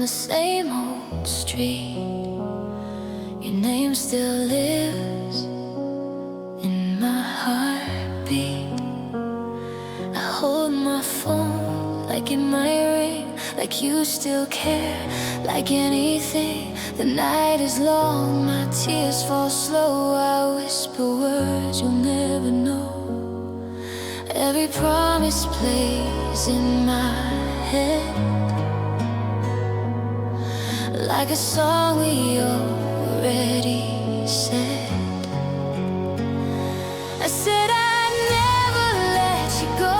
the same old street. Your name still lives in my heartbeat. I hold my phone like it might ring, like you still care, like anything. The night is long, my tears fall slow. I whisper words you'll never know. Every promise plays in my head, like a song we already said. I said I'd never let you go,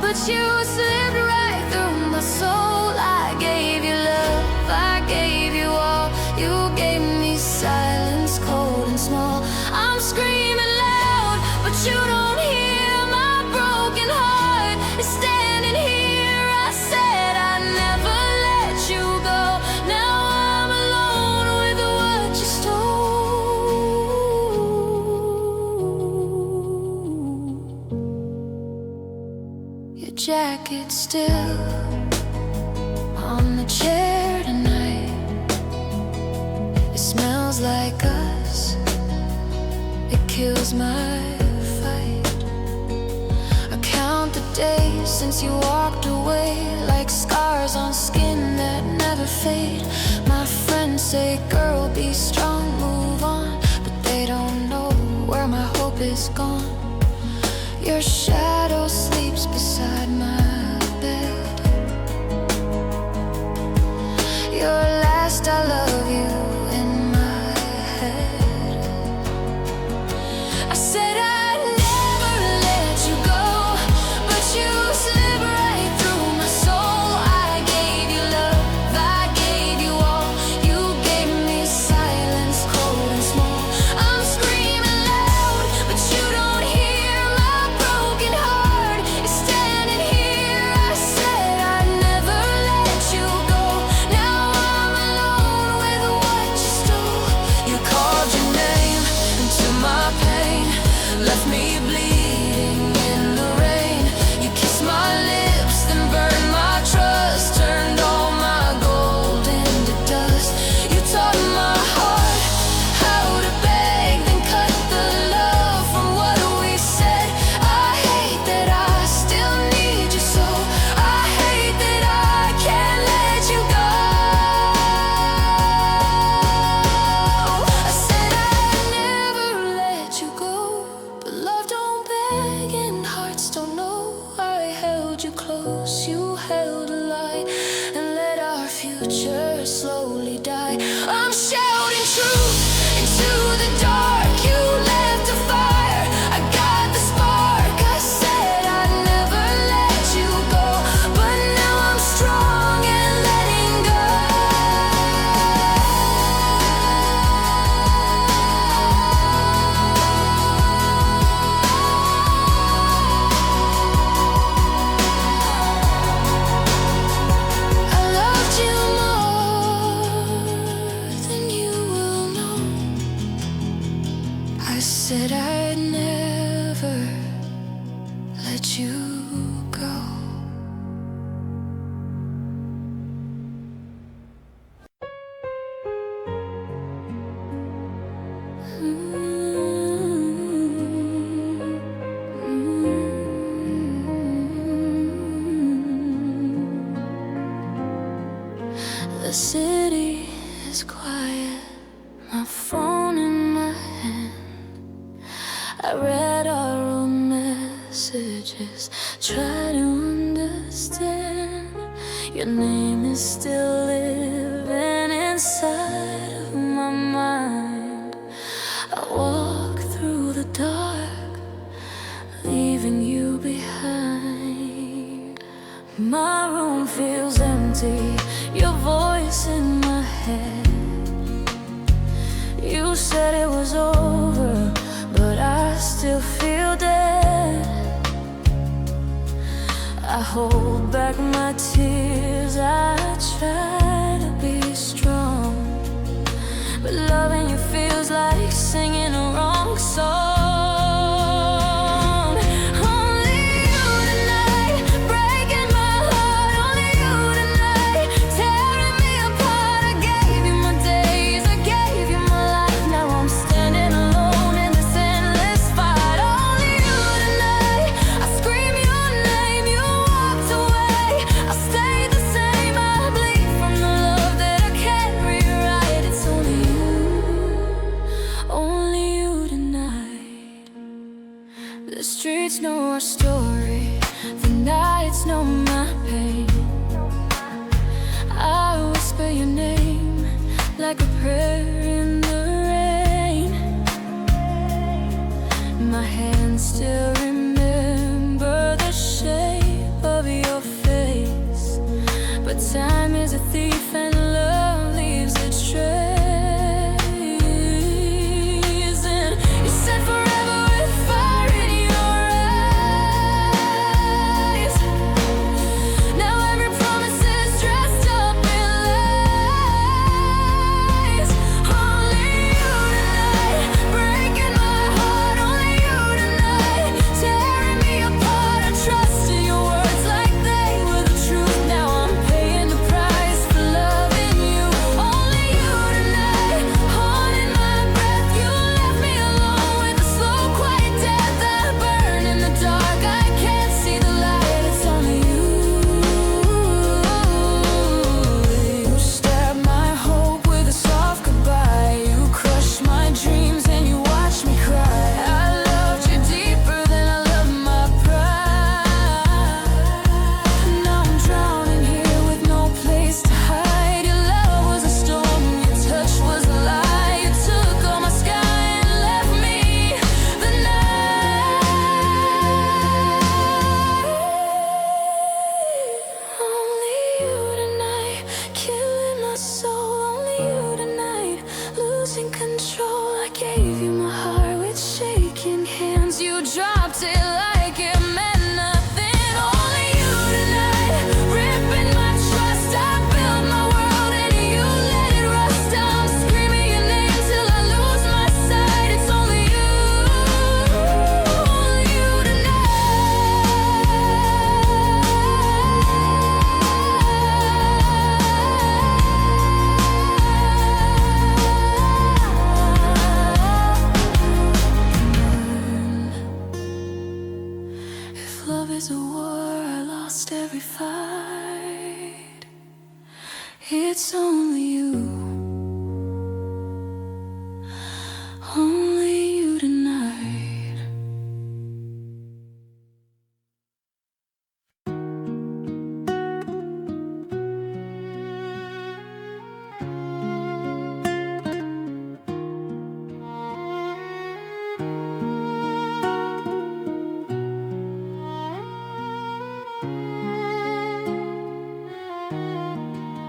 but you slipped right through my soul. I gave you love, I gave you all. You gave me silence, cold and small. I'm screaming loud, but you don't hear. My broken heart is standing here. I said I'd never let you go. Now I'm alone with what you stole. Your jacket still on the chair tonight. It smells like us, it kills my fight. I count the days since you walked away, like scars on skin that never fade. My friends say, girl, be strong, move on, but they don't know where my hope is gone. Your shadow sleeps beside my bed. Your last I love you in my head. I said I'd never let you go, but you slipped right through my soul. I gave you love, I gave you all. You gave me silence, cold and small. I'm screaming loud, but you don't hear. My broken heart is standing here. I said I'd never let you go. Now I'm alone with what you stole. You called your name into my pain, left me bleeding in the rain. You kissed my lips, then burned my trust, turned all my gold into dust. You taught my heart how to beg, then cut the love from what we said. I hate that I still need you so. I hate that I can't let you go. I said I'd never let you go, but love don't beg and hearts don't know. I held you close, you held a light, and let our future slowly die. I'm shouting truth into the dark. You left a fire, I got the spark. I said I'd never let you go, but now I'm strong and letting go. I loved you more than you will know. I said I'd never let you go. The city is quiet, my phone in my hand. I read our old messages, try to understand. Your name is still living inside of my mind. I walk through the dark, leaving you behind. My room feels empty, your voice in my head. You said it was over, but I still feel dead. I hold back my tears, I try to be strong, but loving you feels like singing a wrong song. Only you tonight, breaking my heart. Only you tonight, tearing me like a prayer in the rain. My hands still remember the shape of your face, but time is a thief and love leaves its trace. And you said forever with fire in your eyes. Now every promise is dressed up in lies. Only you tonight, breaking my heart. Only you tonight, tearing me apart. I trusted your words like they were the truth. Now I'm paying the price for loving you. Only you tonight, holding my breath. You left me alone with a slow, quiet death. I burn in the dark, I can't see the light. It's only you. You stabbed my hope with a soft goodbye. You crushed my dreams and you watched me cry. I loved you deeper than I loved my pride. Now I'm drowning here with no place to hide. Your love was a storm, your touch was a lie. You took all my sky and left me the night. Only you tonight, killing my soul. Only you tonight, losing control. I gave you my heart with shaking hands. You dropped it like it meant nothing. Only you tonight, ripping my trust. I built my world and you let it rust. I'm screaming your name till I lose my sight. It's only you tonight. If love is a war, I lost every fight. It's only you. Only you tonight.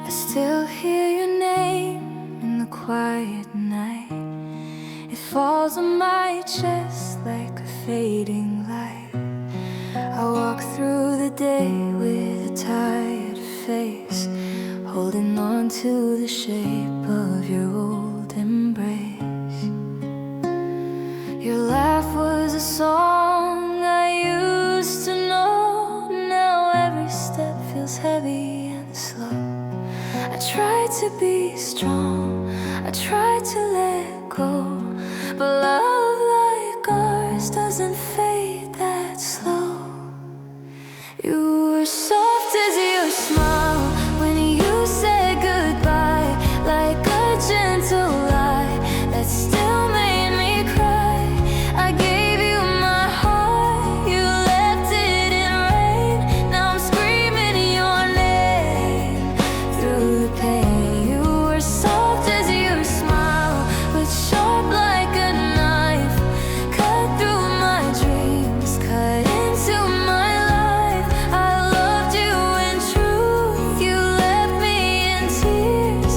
I still hear your name in the quiet night. It falls on my chest like a fading light. I walk through the day with a tired face, holding on to the shape of your old embrace. Your laugh was a song I used to know. Now every step feels heavy and slow. I try to be strong, I try to let go, but love like ours doesn't fade that slow. You were soft as your smile when you said goodbye, like a gentle lie that still made me cry. I gave you my heart, you left it in rain. Now I'm screaming your name through the pain. You were soft as your smile, but sharp like a knife. Cut through my dreams, cut into my life. I loved you in truth, you left me in tears.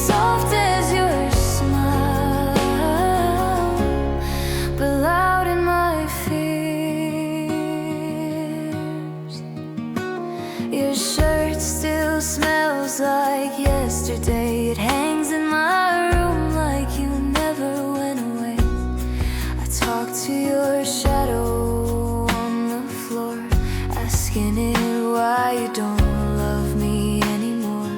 Soft as your smile, but loud in my fears. Your shirt still smells like yesterday. It hangs in my room like you never went away. I talk to your shadow on the floor, asking it why you don't love me anymore.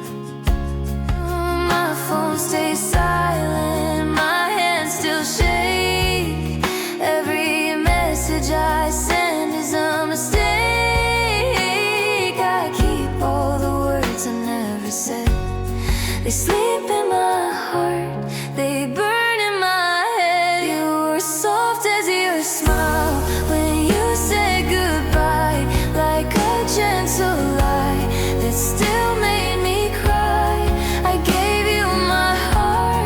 My phone stays silent, my hands still shake. Every message I send is a mistake. I keep all the words I never said. They sleep in my heart, they burn in my head. You were soft as your smile when you said goodbye, like a gentle lie that still made me cry. I gave you my heart,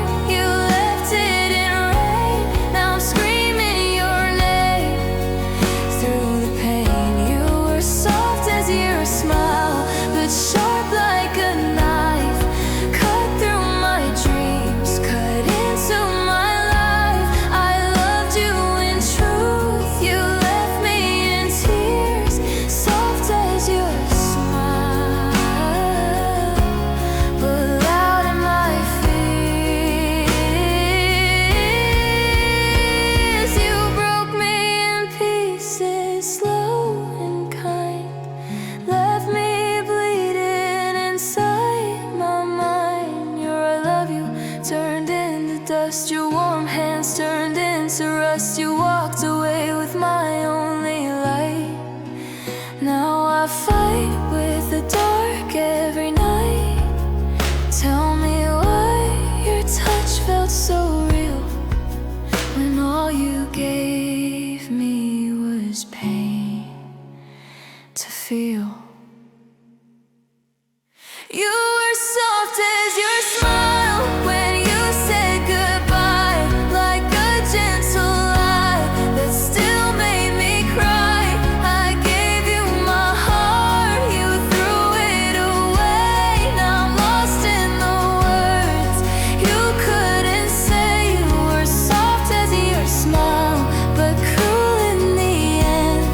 You were soft as your smile when you said goodbye, like a gentle lie that still made me cry. I gave you my heart, you threw it away. Now I'm lost in the words you couldn't say. You were soft as your smile, but cruel in the end.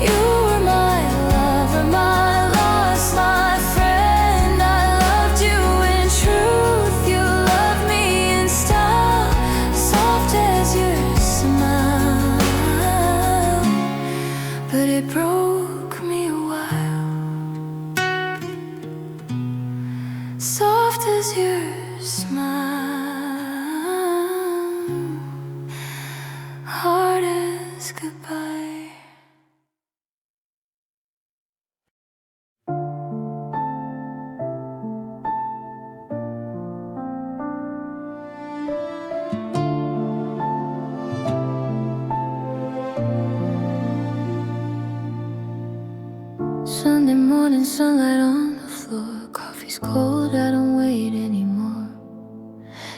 You were my lover, my lost, my friend. I loved you in truth, you loved me in style. Soft as your smile, but it broke me a while. Soft as your smile, hard as goodbye. Sunday morning, sunlight on the floor. Coffee's cold, I don't wait anymore.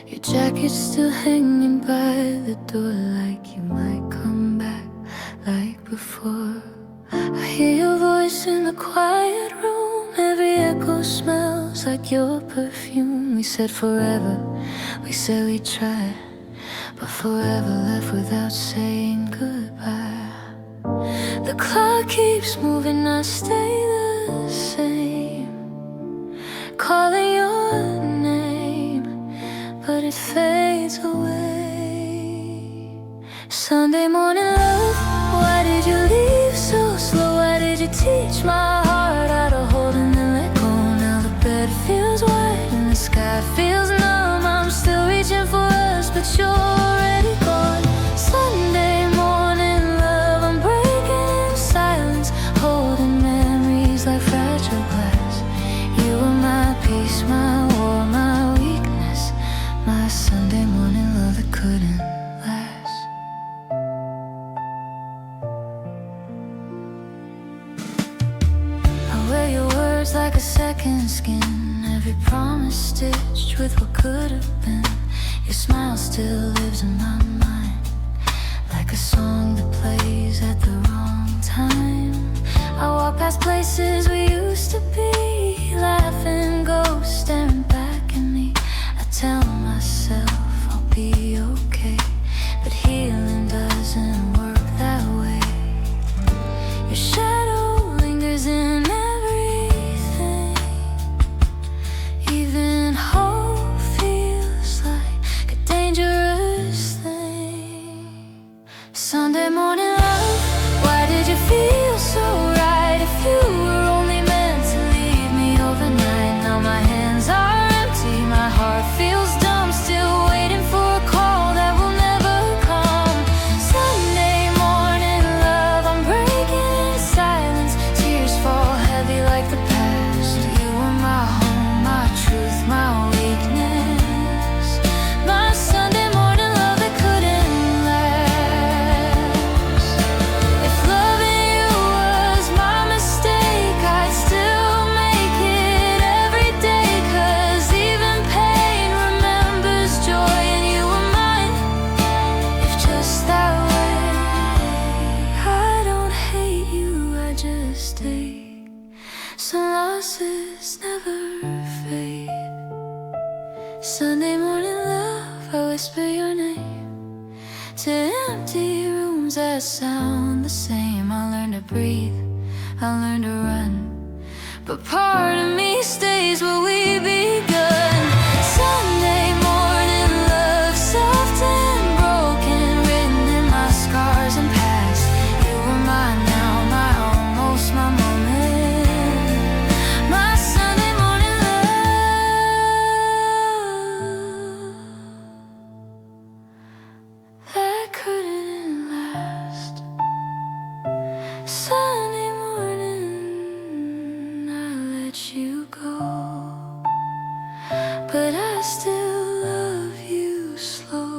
Your jacket's still hanging by the door, like you might come back like before. I hear your voice in the quiet room. Every echo smells like your perfume. We said forever, we said we'd try, but forever left without saying goodbye. The clock keeps moving, I stay the same, calling your name, but it fades away. Sunday morning love, why did you leave so slow? Why did you teach my heart how to hold and then let go? Now the bed feels wide and the sky feels numb. I'm still reaching for us, but you're already gone. Sunday morning love, I'm breaking in silence, holding memories like fragile glass. You were my peace, my war, my weakness, my Sunday morning love that couldn't last. I wear your words like a second skin, every promise stitched with what could have been. Your smile still lives in my mind, like a song that plays at the wrong time. I walk past places we used to be, laughing ghosts staring back at me. I tell myself I'll be okay, but healing doesn't work that way. Your shadow lingers in everything, even hope feels like a dangerous thing. Sunday morning love, why did you feel so right? If you were only meant to leave me overnight. Now my hands are empty, my heart feels dumb, still waiting for a call that will never come. Sunday morning love, I'm breaking in silence, tears fall heavy like the past. You were my home, my truth, my weakness, my Sunday morning love that couldn't last. If loving you was my mistake, I'd still make it every day, 'cause even pain remembers joy, and you were mine, if just that way. I don't hate you, I just take some losses never fade. Sunday morning love, I whisper your name to empty rooms that sound the same. I learn to breathe, I learn to run, but part of me stays where we begun. Sunday morning love, soft and broken, written in my scars and past. You were mine now, my almost, my moment, my Sunday morning love that couldn't last. Sunday morning, I let you go, but I still love you slow.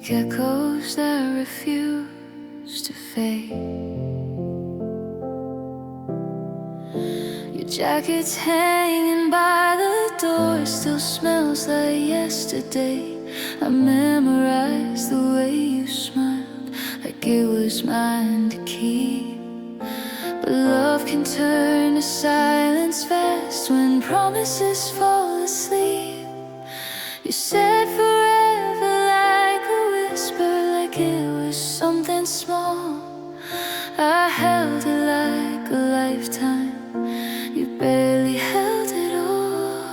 like echoes that refuse to fade. Your jacket's hanging by the door, still smells like yesterday. I memorized the way you smiled, like it was mine to keep. But love can turn to silence fast when promises fall asleep. You said forever like a whisper, like it was something small. I held it like a lifetime, you barely held it all.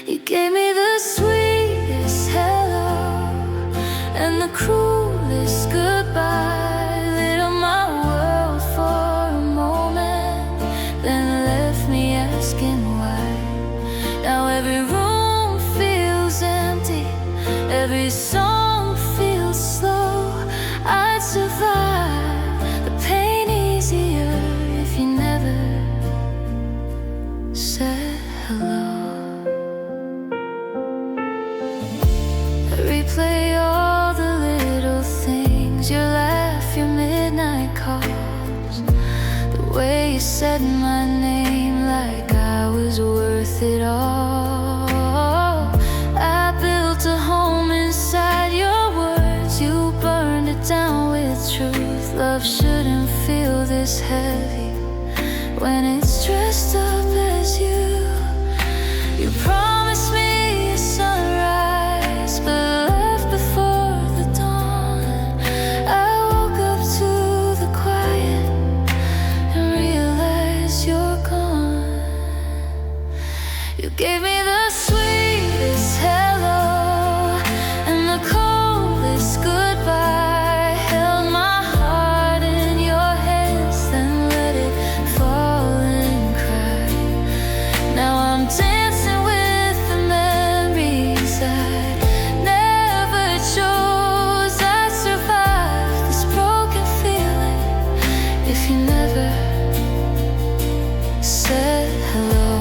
You gave me the sweetest hello and the cruelest goodbye. Lit up my world for a moment, then left me asking why. Now every room feels empty, every song feels slow. I'd survive the pain easier if you never said hello. I replay all the little things, your laugh, your midnight calls, the way you said my name like I was worth it all. I built a home inside your words, you burned it down with truth. Love shouldn't feel this heavy when it's dressed up as you. You promised me a sunrise, but left before the dawn. I woke up to the quiet and realized you're gone. You gave me the sweetest hello and the coldest goodbye. Held my heart in your hands, then let it fall and cry. Now I'm dancing with the memories I never chose. I'd survive this broken feeling if you never said hello.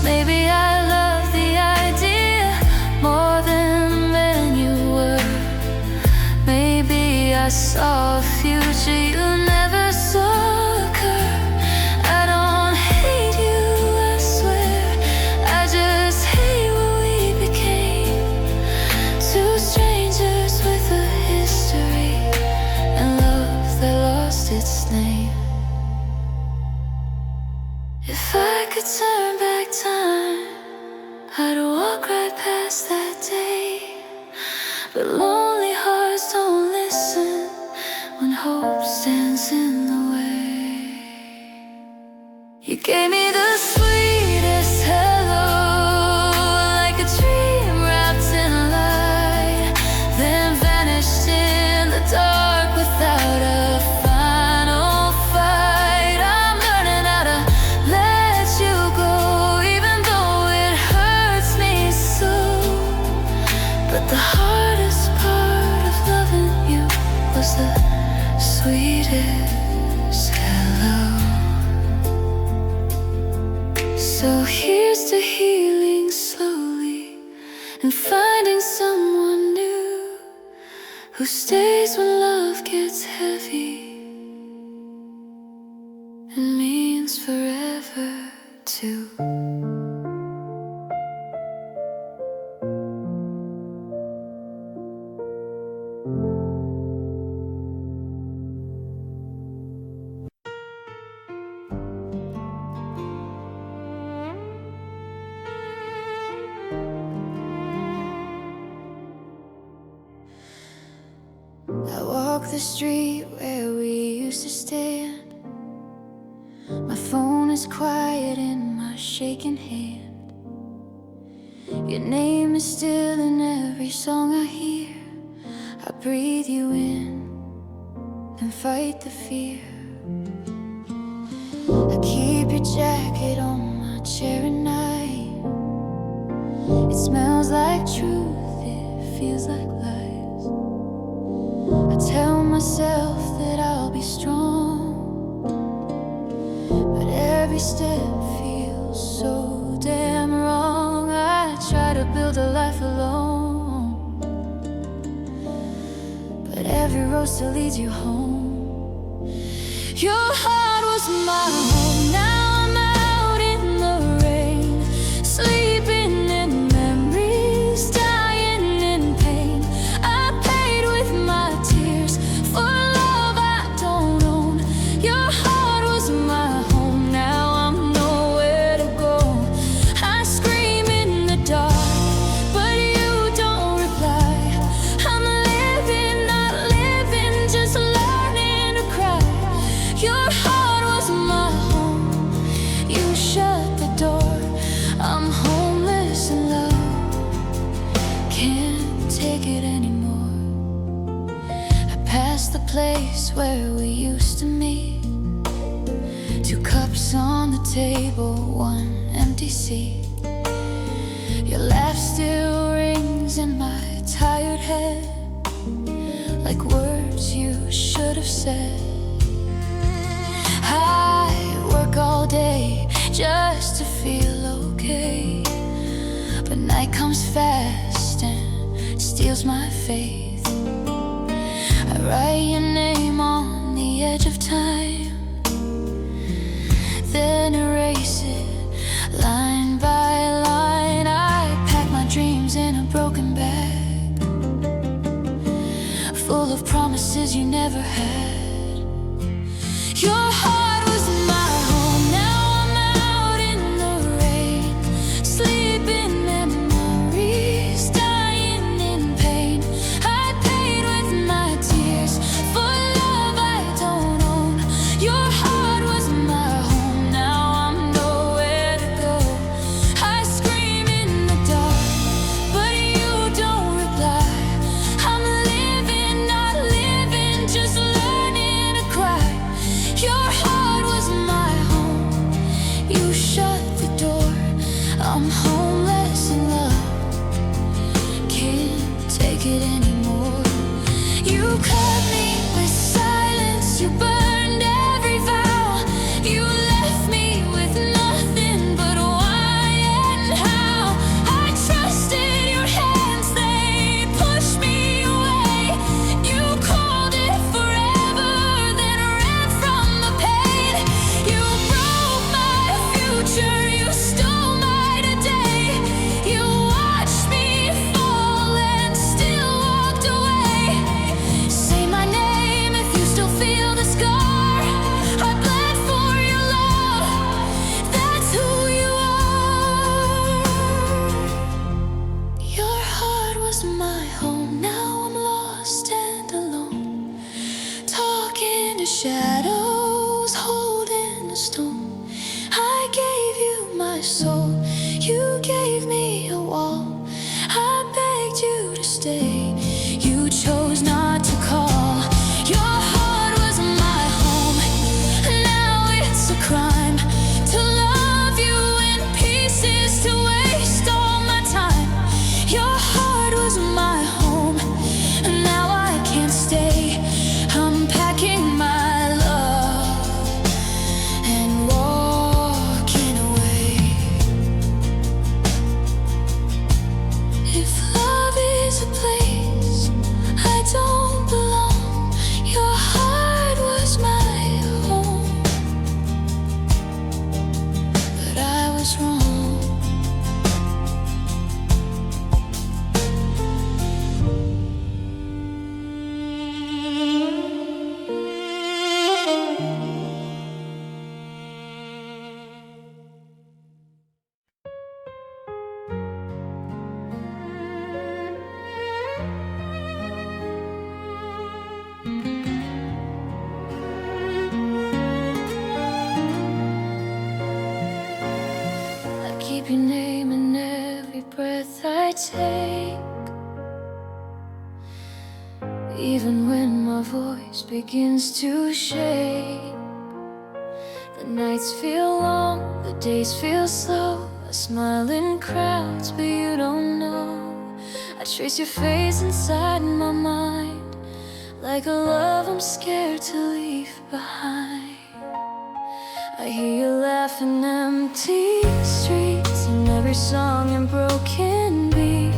Maybe I love the idea more than you were. Maybe I saw a future you never saw occur. I don't hate you, I swear. I just hate what we became. Two strangers with a history and love that lost its name. If I could turn back time, I'd walk right past that day. But lonely hearts don't listen when hope stands in the way. You gave me the sweetest hello, like a dream wrapped in light, then vanished in the dark without a final fight. I'm learning how to let you go, even though it hurts me so. But the hardest part of loving you was the sweetest hello. So here's to healing slowly and finding someone new who stays when love gets heavy and means forever too. I walk the street where we used to stand. My phone is quiet in my shaking hand. Your name is still in every song I hear. I breathe you in and fight the fear. I keep your jacket on my chair at night. It smells like truth, it feels like lies. I tell myself that I'll be strong, but every step feels so damn wrong. I build a life alone, but every road still leads you home. Your heart was my home, now I'm out in the rain, sleeping in memories, dying in pain. I paid with my tears for love I don't own. Your heart was my home, now I'm nowhere to go. I scream in the dark, but you don't reply. I'm living, not living, just learning to cry. Your heart was my home, you shut the door. I'm homeless in love, can't take it anymore. I passed the place where we used to meet, 2 cups on the table, 1 empty seat. Your laugh still rings in my tired head, like words you should have said. I work all day just to feel okay, but night comes fast and steals my faith. I write your name on the edge of time, then erase it line by line. I pack my dreams in a broken bag, full of promises you never had. Your heart was my home, now I'm out in the rain, sleeping memories, dying in pain. I paid with my tears for love I don't own. Your heart was my home, now I'm nowhere to go. I scream in the dark, but you don't reply. I'm living, not living, just learning to cry. Your heart was my home, you shut the door. I'm homeless in love, can't take it anymore. You cut me with silence, you burned every vow. You left me with nothing but why and how. I trusted your hands, they pushed me away. You called it forever, then ran from the pain. You broke my future, you stole my today. You watched me fall and still walked away. Say my name if you still feel the scar. I bled for your love, that's who you are. Your heart was my home, now I'm lost and alone, talking to shadows, holding a stone. I gave you my soul, you gave me a wall. I begged you to stay, you chose not to call. Your heart was my home, now it's a crime to love you in pieces, to waste all my time. Your heart was my home, now I can't stay. I'm packing my love and walking away. If love is a place I don't belong, your heart was my home, but I was wrong. I keep your name in every breath I take, even when my voice begins to shake. The nights feel long, the days feel slow. I smile in crowds, but you don't know. I trace your face inside my mind, like a love I'm scared to leave behind. I hear you laugh in empty streets, and every song in broken beats.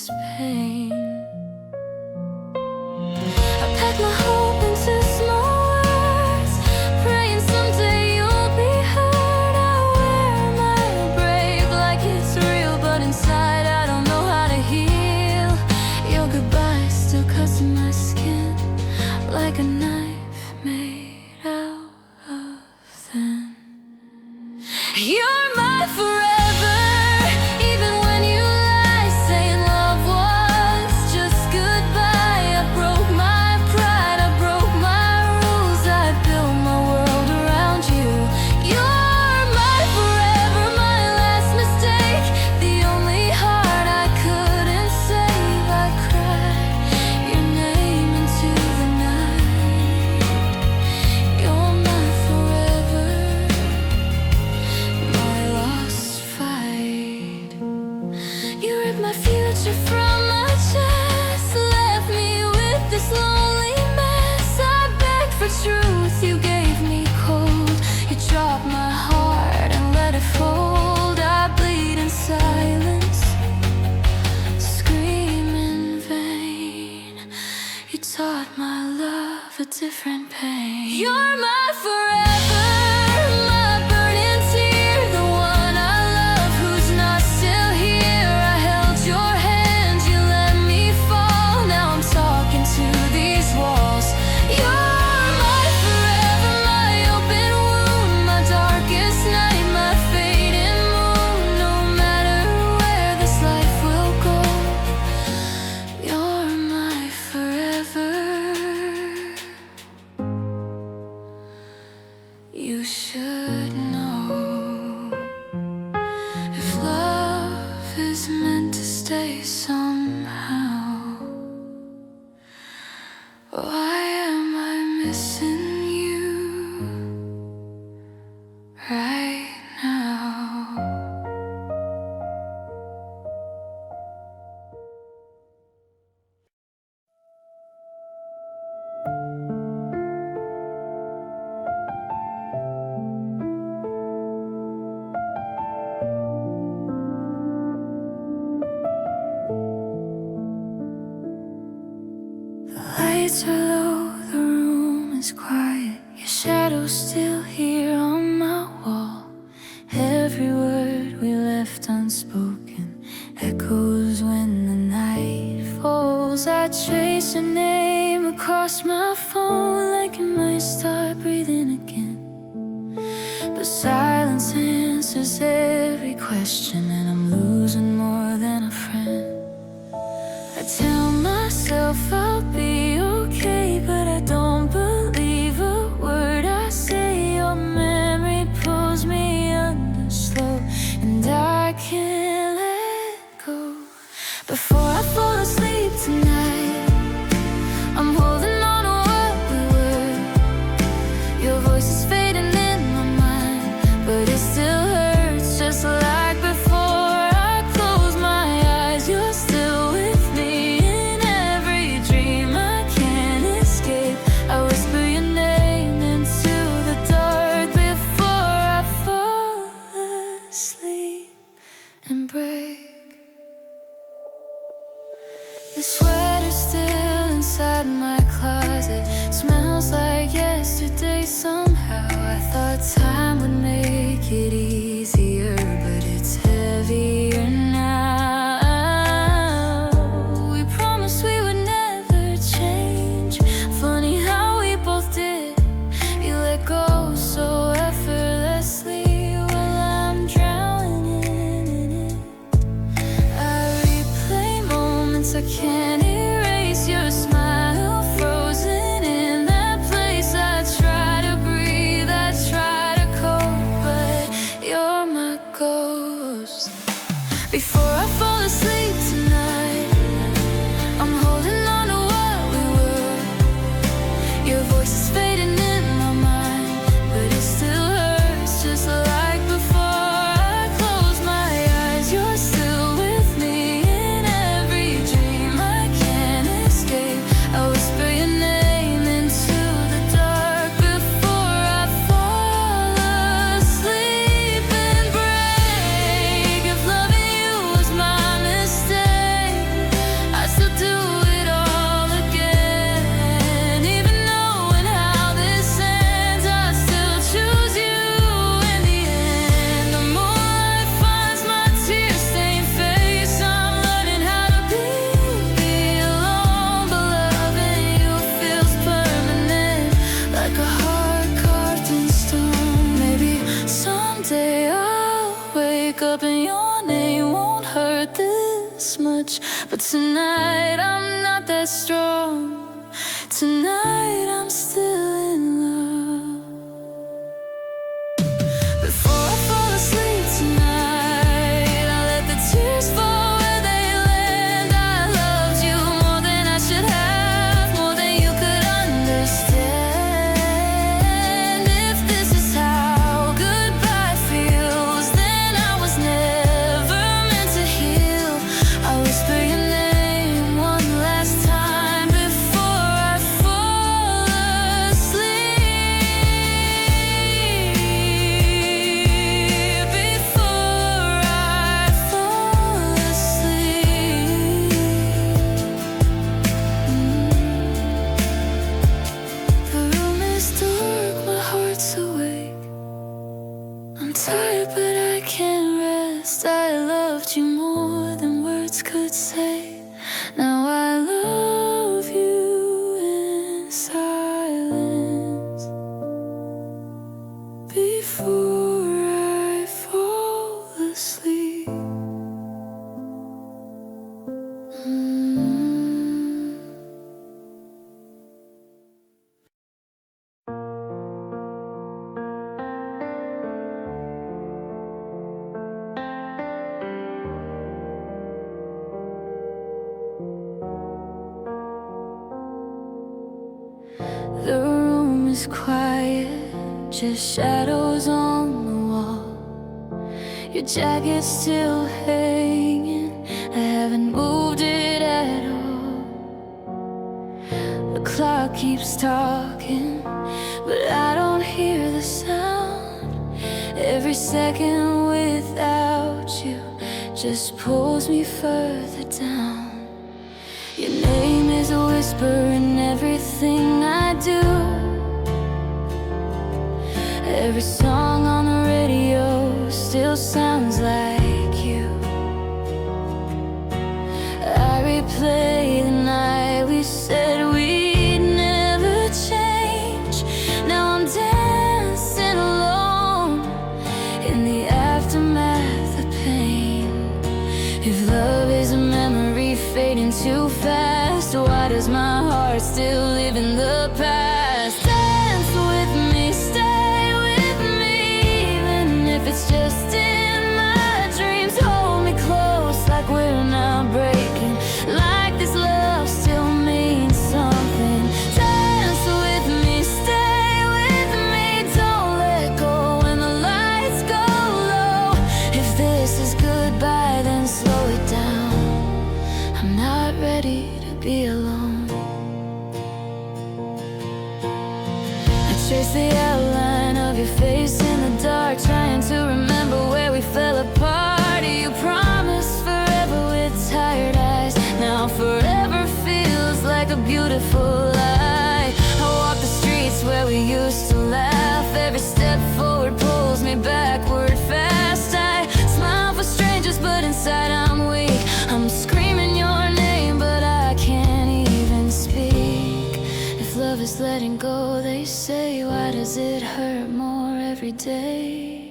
this pain. I pack my hope into small words, praying someday you'll be heard. I wear my break like it's real, but inside I don't know how to heal. Your goodbye still cuts in my skin like a knife made out of thin. You're my forever, even when you lie, saying love was just goodbye. I broke my pride, I broke my rules, I built my world around you. You're my forever, my last mistake, the only heart I couldn't save. I cried your name into the night. You're my forever, my lost fight. You ripped my future from my chest, left me with this lonely mess. I begged for truth, you gave me cold. You dropped my heart and let it fold. I bleed in silence, scream in vain. You taught my love a different pain. You're my forever, my burning tear, the one I love who's not still here. I held your hand, you let me fall. Now I'm talking to these walls. You're my forever, my open wound, my darkest night, my fading moon. No matter where this life will go, you're my forever. You should know, if love is meant to stay somehow, why am I missing you right now? The lights are low, the room is quiet. Your shadow's still here on my wall. Every word we left unspoken echoes when the night falls. I trace your name across my phone like it might start breathing again. But silence answers every question, and I'm losing more than a friend. I tell myself I'll be okay, but I don't believe a word I say. Your memory pulls me under slow, and I can't let go. Before I fall asleep tonight, I'm holding on to what we were. Your voice is fading in my mind, but it still hurts just like before. I close my eyes, you're still with me in every dream I can't escape. I whisper your name into the dark before I fall asleep and break. The sweater's still inside my closet, smells like yesterday somehow. I thought time would make it easier, but it's heavier now. We promised we would never change. Funny how we both did. You let go so effortlessly while I'm drowning in it. I replay moments I can't erase. Your smile frozen in that place. I try to breathe, I try to cope, but you're my ghost. Before I fall asleep tonight, I'm holding on to what we were. Your voice is fading in my mind, but it still hurts just like before. I close my eyes, you're still with me in every dream I can't But tonight I'm not that strong. Tonight I'm still in love. Before I fall asleep tonight, I'll let the tears fall where they land. I loved you more than I should have, more than you could understand. If this is how goodbye feels, then I was never meant to heal. I whisper your name one last time before I fall asleep. Before I fall asleep. The room is dark, my heart's awake. I'm tired, but I can't rest. I loved you more than words could say. Now I love you in silence. Before I fall asleep. The room is quiet, just shadows on the wall. Your jacket's still hanging, I haven't moved it at all. The clock keeps talking, but I don't hear the sound. Every second without you just pulls me further down. Your name is a whisper in everything I do. Every song on the radio still sounds like you. I replay the night we said we'd never change. Now I'm dancing alone in the aftermath of pain. If love is a memory fading too fast, why does my heart still live in the past? Dance with me, stay with me, even if it's just in my dreams. Hold me close like we're not breaking, like this love still means something. Dance with me, stay with me, don't let go when the lights go low. If this is goodbye, then slow it down. I'm not ready to be alone. I trace the outline of your face in the dark, trying to remember where we fell apart. You promised forever with tired eyes. Now forever feels like a beautiful lie. I walk the streets where we used to laugh. Every step forward pulls me backward fast. I smile for strangers, but inside I'm weak. I'm screaming your name, but I can't even speak. If love is letting go, they say, why does it hurt more every day?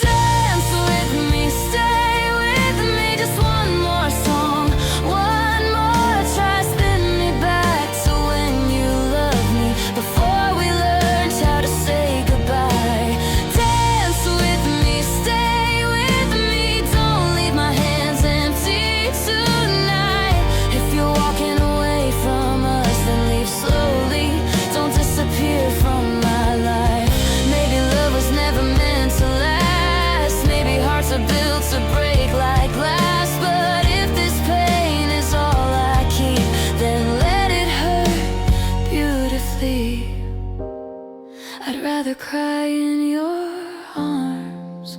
Dance with me, stay with me, just one more song, one more try. Spin me back to when you loved me, before we learned how to say goodbye. Dance with me, stay with me, don't leave my hands empty tonight. If you're walking away from us, then leave slowly, don't disappear from my life. Maybe love was never meant to last. Maybe hearts are built to break like glass. But if this pain is all I keep, then let it hurt beautifully. I'd rather cry in your arms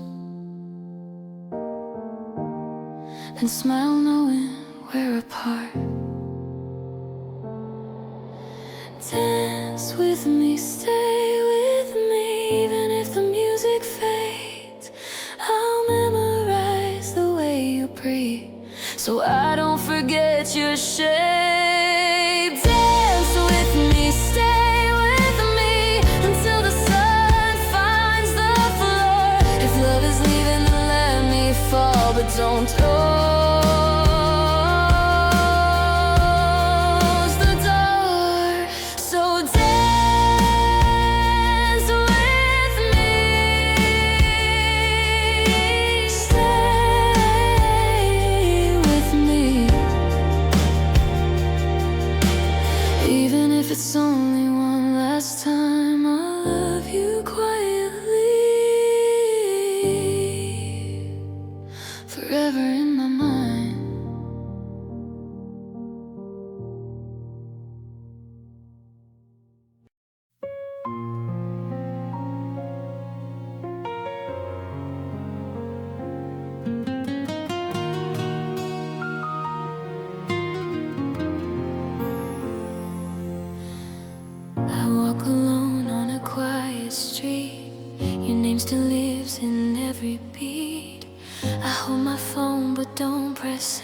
than smile knowing we're apart. Dance with me, stay with me, even if the music fades. I'll memorize the way you breathe, so I don't forget your shape. Dance with me, stay with me, until the sun finds the floor. If love is leaving, then let me fall, but don't hold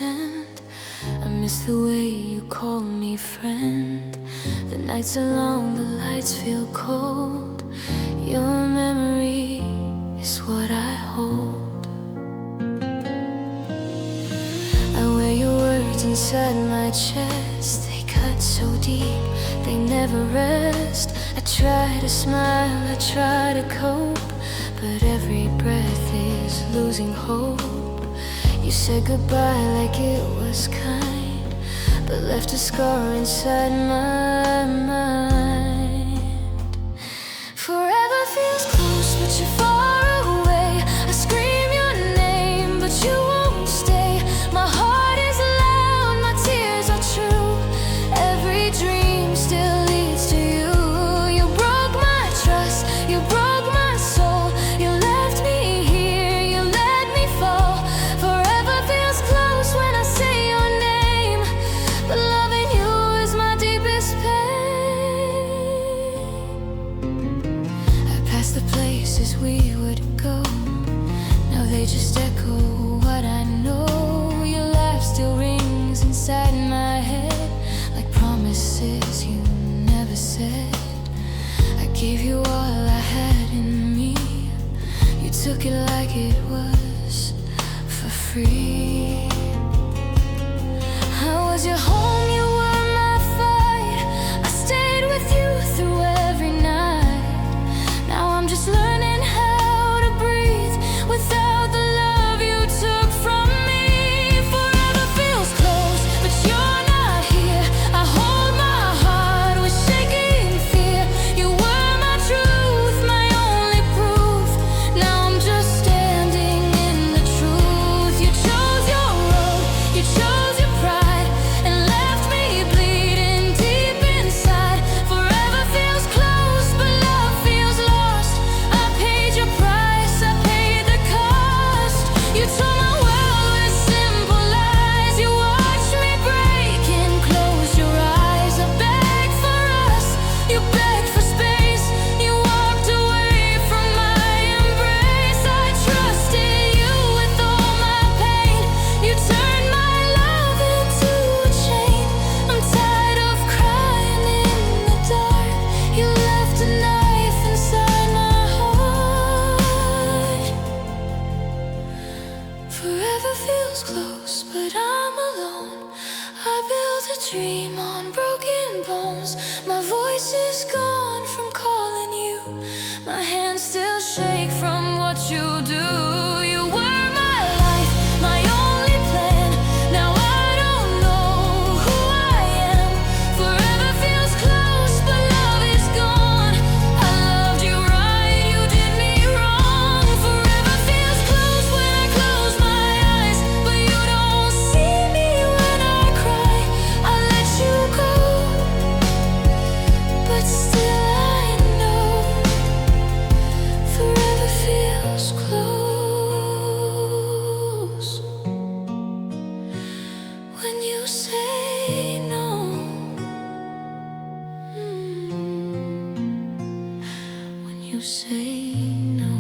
pretend. I miss the way you call me friend. The nights are long, the lights feel cold. Your memory is what I hold. I wear your words inside my chest. They cut so deep, they never rest. I try to smile, I try to cope, but every breath is losing hope. You said goodbye like it was kind, but left a scar inside my mind. Forever feels close, but you're far away. I scream your name, but you won't stay. My heart is loud, my tears are true. Every dream still leads to you. You broke my trust, you broke my soul. You left me here, you let me fall. Forever feels close when I say your name, but loving you is my deepest pain. I passed the places we would go, now they just echo what I know. Your laugh still rings inside my head, like promises you never said. I gave you all I had in me, you took it like it was for free. I was your home, you were my fight. I stayed with you through every night. Now I'm just learning how to breathe without the love you took from me. Forever feels close, but you're not here. I hold my heart with shaking fear. You were my truth, my only proof. Now I'm just standing in the truth. You chose your road, you chose your pride, and left me bleeding deep inside. Forever feels close, but love feels lost. I paid your price, I paid the cost. You told my world with simple lies. You watched me break and close your eyes. I begged for us, you begged for space. You walked away from my embrace. I trusted you with all my pain. You turned my love into a chain. I'm tired of crying in the dark. You left a knife inside my heart. Forever feels close, but I'm alone. I built a dream on broken bones. My voice is gone from calling you. My hands still shake from what you do. You were my life, my only plan. Now I don't know who I am. Forever feels close, but love is gone. I loved you right, you did me wrong. Forever feels close when I close my eyes, but you don't see me when I cry. I let you go, but still I know. Forever feels close when you say no. When you say no.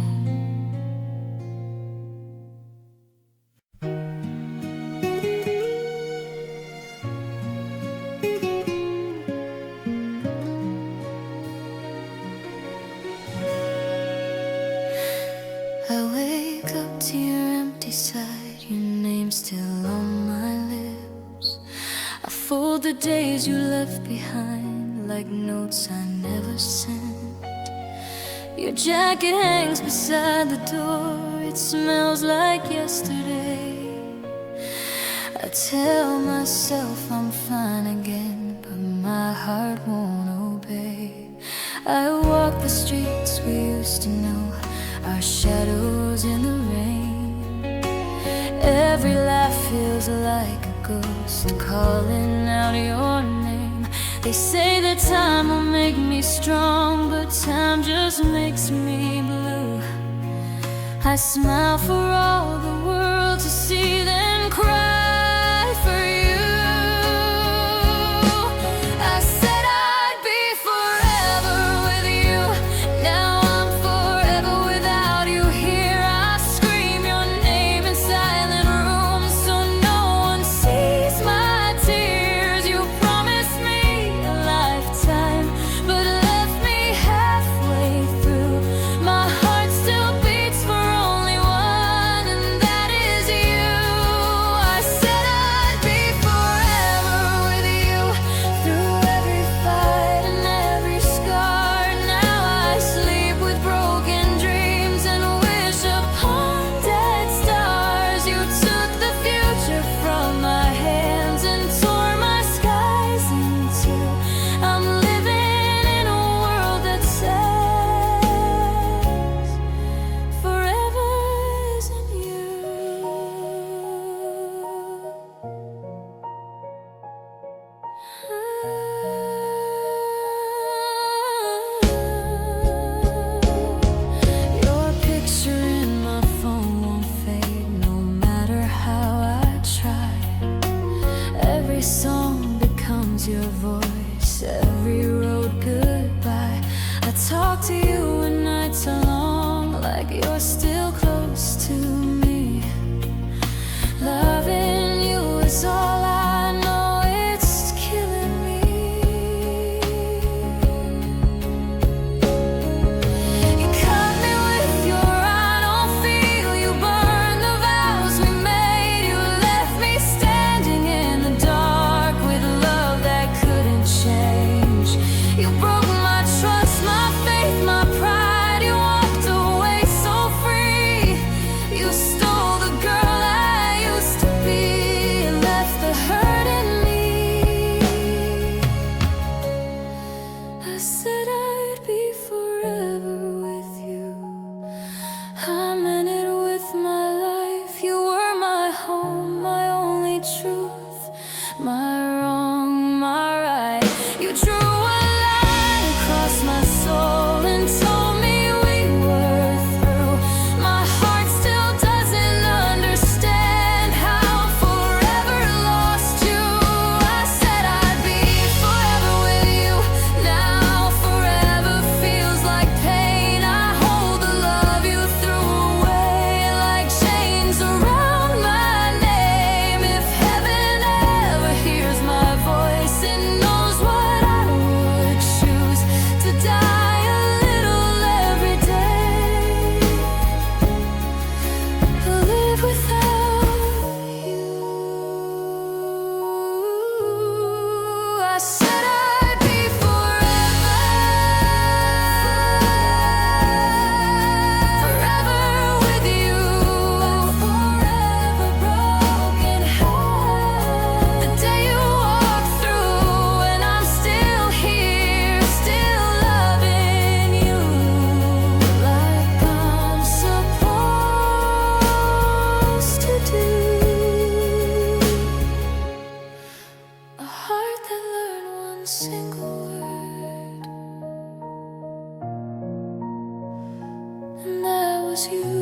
I wake up to your empty side, your name still on my lips. I fold the days you left behind like notes I never sent. Your jacket hangs beside the door, it smells like yesterday. I tell myself I'm fine again, but my heart won't obey. I walk the streets we used to know, our shadows in the rain. Every laugh feels like a ghost calling out your name. They say that time will make me strong, but time just makes me blue. I smile for all the world to see, then cry for you. I said I'd be forever with you. Now I'm forever without you here. I scream your name in silent rooms so no one every song becomes your voice, every road goodbye. I talk to you when nights are long, like you're still close to me. Loving you is all I know, it's killing me. You cut me with your I don't feel, you burned the vows we made. You left me standing in the dark with love that couldn't change. You broke my trust, my faith, my pride. You walked away so free. You stole the girl I used to be and left the hurt in me. I said I'd be forever with you. I meant it with my life. You were my home, my only truth, my wrong, my right. You drew a line across my soul and told me we were through. My heart still doesn't understand how forever lost you. I said I'd be forever with you. Now forever feels like pain. I hold the love you threw away like chains around my name. If heaven ever hears my voice, it knows what I would choose: to die a little every day, to live without you. I said I'd be forever with you, forever broken heart. The day you walked through and I'm still here, still loving you like I'm supposed to do. A heart that learned one single word, and that was you.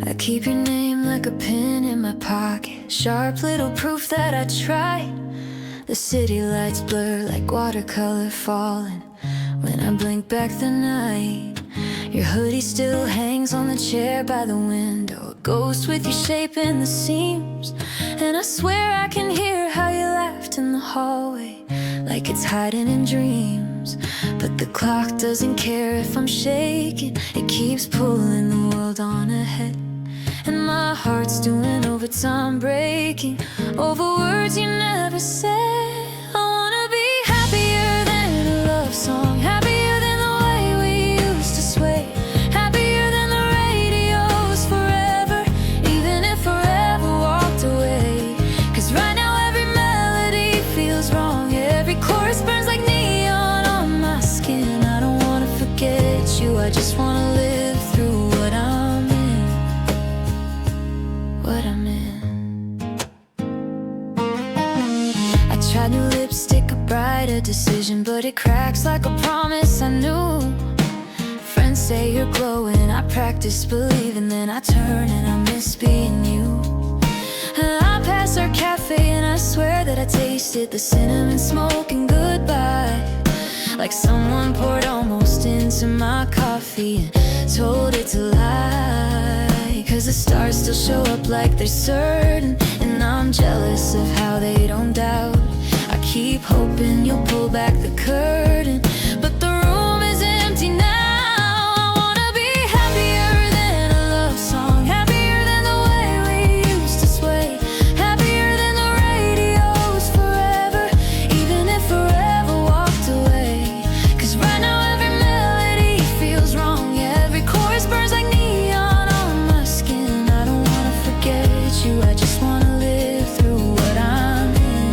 I keep your name like a pin in my pocket, sharp little proof that I tried. The city lights blur like watercolor falling when I blink back the night. Your hoodie still hangs on the chair by the window, a ghost with your shape in the seams. And I swear I can hear how you laughed in the hallway, like it's hiding in dreams. But the clock doesn't care if I'm shaking, it keeps pulling the world on ahead. And my heart's doing overtime, breaking over words you never said. I wanna be happier than a love song, happier than the way we used to sway, happier than the radio's forever, even if forever walked away. 'Cause right now every melody feels wrong, every chorus burns like neon on my skin. I don't wanna forget you, I just wanna live through what I'm in, what I'm in. I tried new lipstick, a brighter decision, but it cracks like a promise I knew. Friends say you're glowing, I practice believing, then I turn and I miss being you. I pass our cafe and I swear that I tasted the cinnamon smoke and goodbye, like someone poured almost into my coffee and told it to lie. 'Cause the stars still show up like they're certain, and I'm jealous of how they don't doubt. I keep hoping you'll pull back the curtain, but the room is empty now. I wanna be happier than a love song, happier than the way we used to sway, happier than the radio's forever, even if forever walked away. 'Cause right now every melody feels wrong, every chorus burns like neon on my skin. I don't wanna forget you, I just wanna live through what I'm in,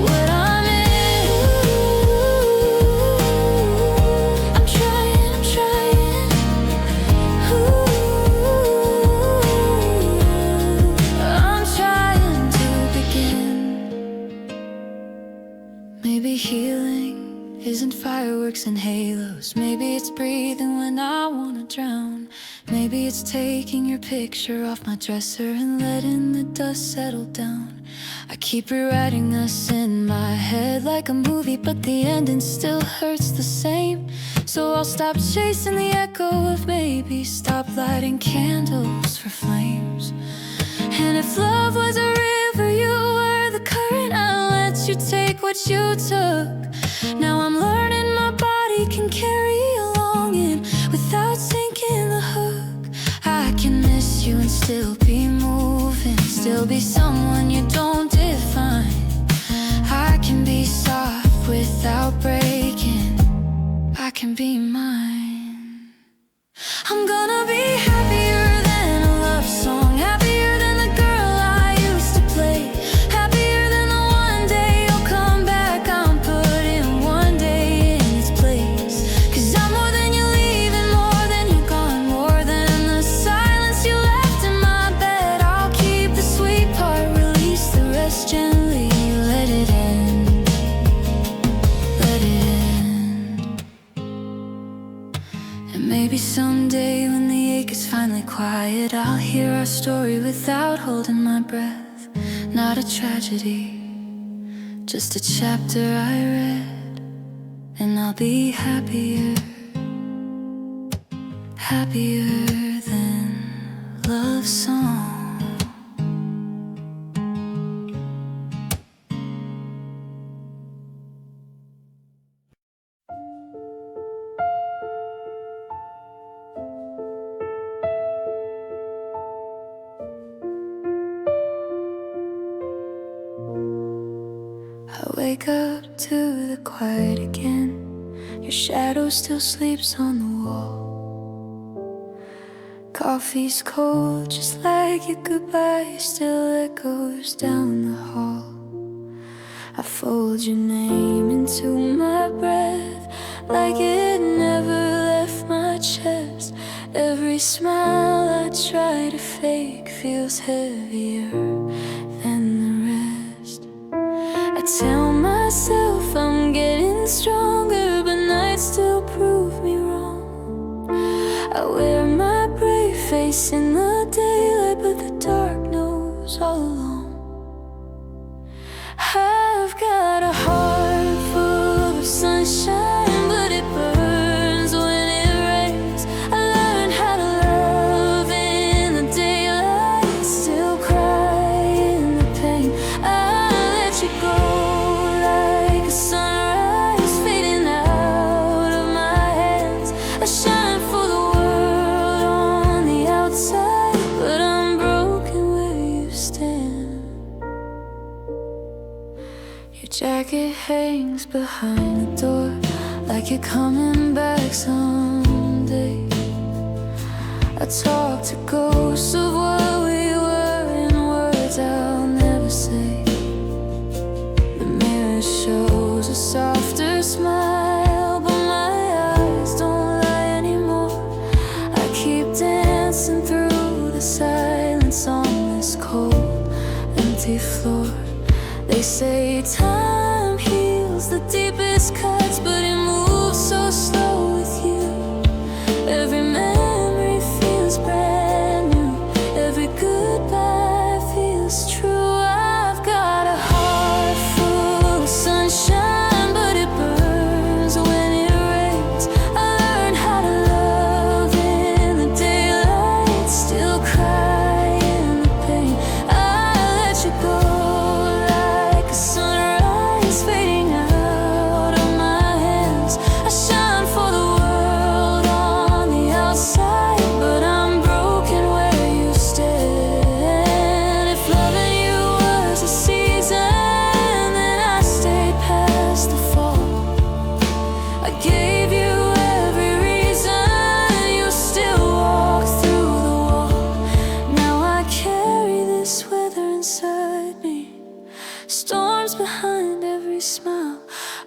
what I'm in. Maybe it's breathing when I wanna drown. Maybe it's taking your picture off my dresser and letting the dust settle down. I keep rewriting us in my head like a movie, but the ending still hurts the same. So I'll stop chasing the echo of maybe, stop lighting candles for flames. And if love was a river, you were the current, I'll let you take what you took. Now I'm learning my body can carry a longing without sinking the hook. I can miss you and still be moving, still be someone you don't define. I can be soft without breaking, I can be mine. I'm gonna be happier than a love song, happier than the girl I used to play, happier than the one day you'll come back. I'm putting one day in its place, 'cause I'm more than you're leaving, more than you're gone, more than the silence you left in my bed. I'll keep the sweet part, release the rest gently, let it end, let it end. And maybe someday when the ache is finally quiet, I'll hear our story without holding my breath. Not a tragedy, just a chapter I read, and I'll be happier, happier than love song. I wake up to the quiet again. Your shadow still sleeps on the wall. Coffee's cold, just like your goodbye still echoes down the hall. I fold your name into my breath like it never left my chest. Every smile I try to fake feels heavier than the rest. I tell myself I'm getting stronger, but nights still prove me wrong. I wear my brave face in the daylight, but the dark knows all along. I've got a heart full of sunshine, but it burns when it rains. I learned how to love in the daylight, still cry in the pain. I let you go like a sunrise fading out of my hands. I shine for the world on the outside, but I'm broken where you stand. Your jacket hangs behind the door like you're coming back someday. I talk to ghosts of what we were in words I'll never say. The mirror shows a softer smile, but my eyes don't lie anymore. I keep dancing through the silence on this cold, empty floor. They say time heals the deepest cuts, but it moves so slow with you. Every memory feels brand new, every goodbye feels true. I've got a heart full of sunshine, but it burns when it rains. I learned how to love in the daylight, still cry in the pain. I let you go like a sunrise fading out of my hands. I shine for the world on the outside, but I'm broken where you stand. If loving you was a season, then I stayed past the fall. I gave you every reason, you still walk through the wall. Now I carry this weather inside me, storms behind every smile.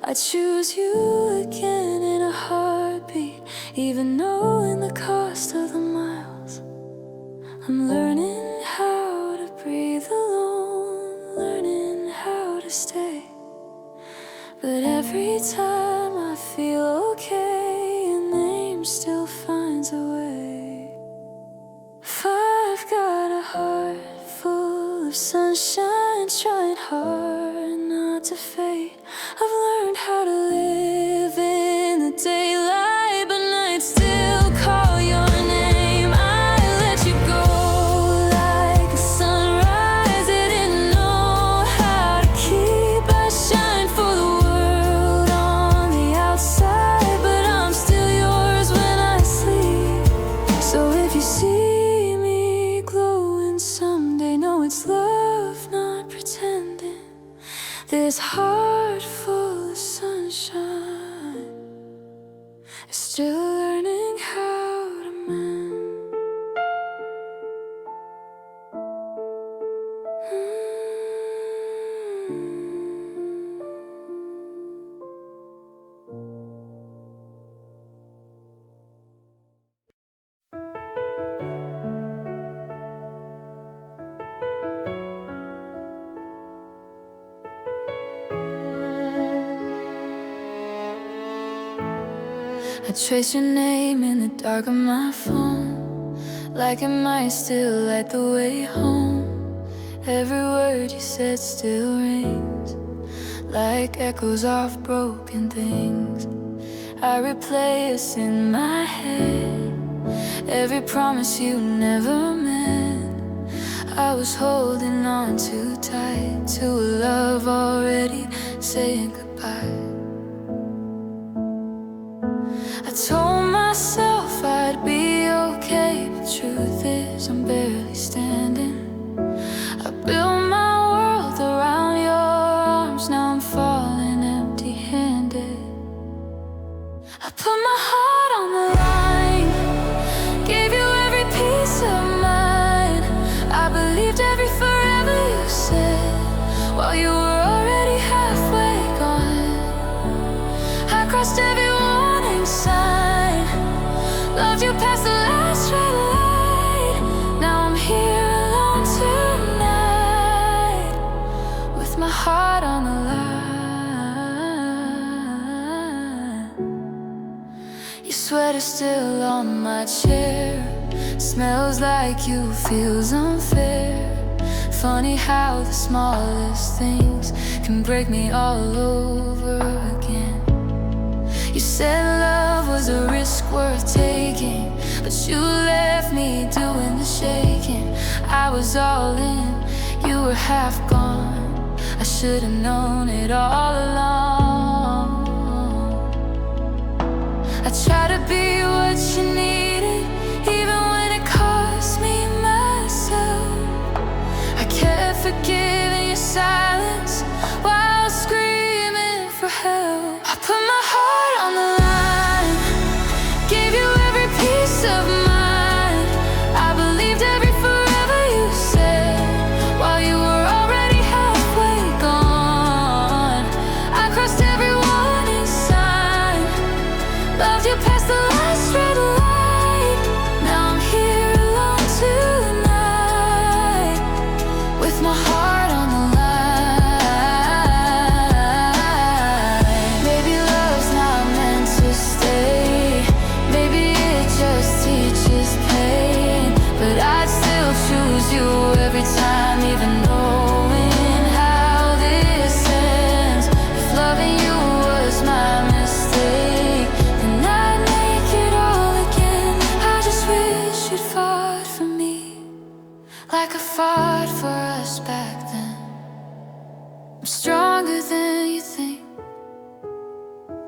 I choose you again in a heartbeat, even knowing the cost of the miles. I'm learning how to breathe alone, learning how to stay. But every time I feel okay, and still finds a way. I've got a heart full of sunshine, trying hard not to fade. I've learned how to live in the daylight, but nights still call your name. I let you go like a sunrise. Didn't know how to keep. I shine for the world on the outside, but I'm still yours when I sleep. So if you see me glowing someday, know it's love, not pretending. This heart full of sunshine is still learning how to mend. I trace your name in the dark of my phone, like it might still light the way home. Every word you said still rings, like echoes of broken things. I replay us in my head, every promise you never meant. I was holding on too tight to a love already saying goodbye. I told myself I'd be okay, but truth is I'm barely standing. I built my world around your arms, now I'm falling empty-handed. I put my heart on the line, gave you every piece of mine. I believed every forever you said, while you were already halfway gone. I crossed every warning sign, loved you past the last red light. Now I'm here alone tonight, with my heart on the line. Your sweater's still on my chair, smells like you, feels unfair. Funny how the smallest things can break me all over again. You said love was a risk worth taking, but you left me doing the shaking. I was all in, you were half gone. I should have known it all along. I tried to be what you needed, even when it cost me myself. I kept forgiving your silence while screaming for help. I put my heart on the line, gave you every piece of mine. I believed every forever you said, while you were already halfway gone. I crossed every warning sign, loved you past the last red light. Now I'm here alone tonight, with my heart on the line. Maybe love's not meant to stay, maybe it just teaches pain, but I'd still choose you every time, even knowing how this ends. If loving you was my mistake, then I'd make it all again. I just wish you'd fought for me, like I fought for us back then. I'm stronger than you think,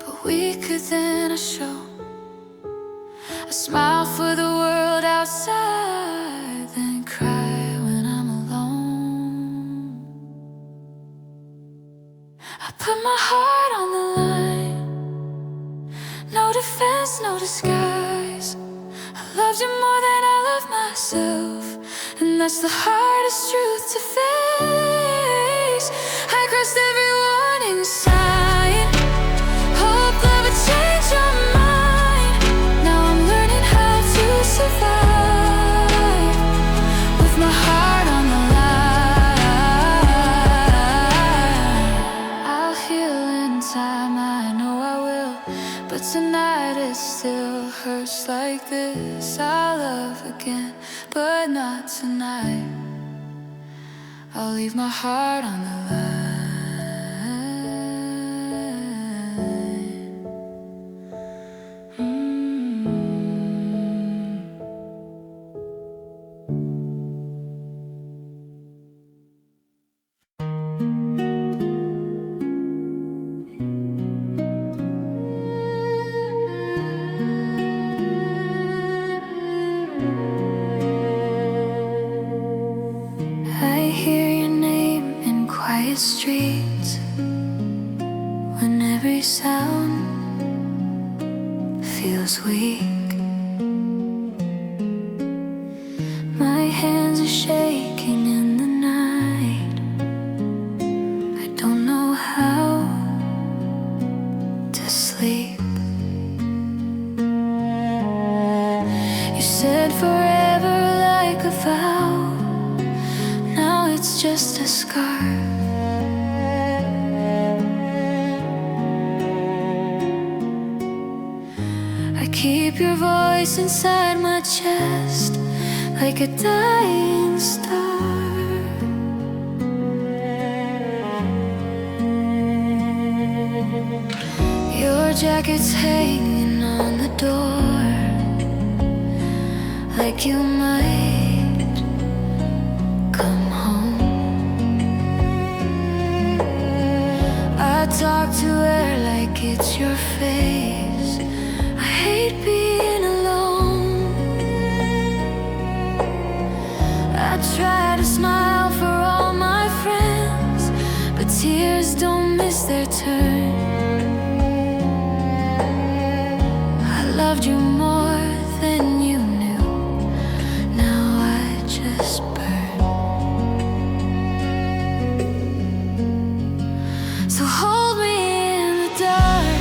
but weaker than I show. I smile for the world outside, then cry when I'm alone. I put my heart on the line, no defense, no disguise. I loved you more than I loved myself, and that's the hardest truth to face. I crossed every warning sign, hope love would change your mind. Now I'm learning how to survive, with my heart on the line. I'll heal in time, I know I will, but tonight it still hurts like this, I'll love again, but not tonight. I'll leave my heart on the line. I hear your name in quiet streets, when every sound feels weak. My hands are shaking in the night. I don't know how to sleep. You said forever like a vow. Now it's just a scar. I keep your voice inside my chest like a dying star. Your jacket's hanging on the door, like you might come home. I talk to her like it's your face. I hate being alone. I try to smile for all my friends, but tears don't miss their turn. I loved you more than you knew. Now I just burn. So hold me in the dark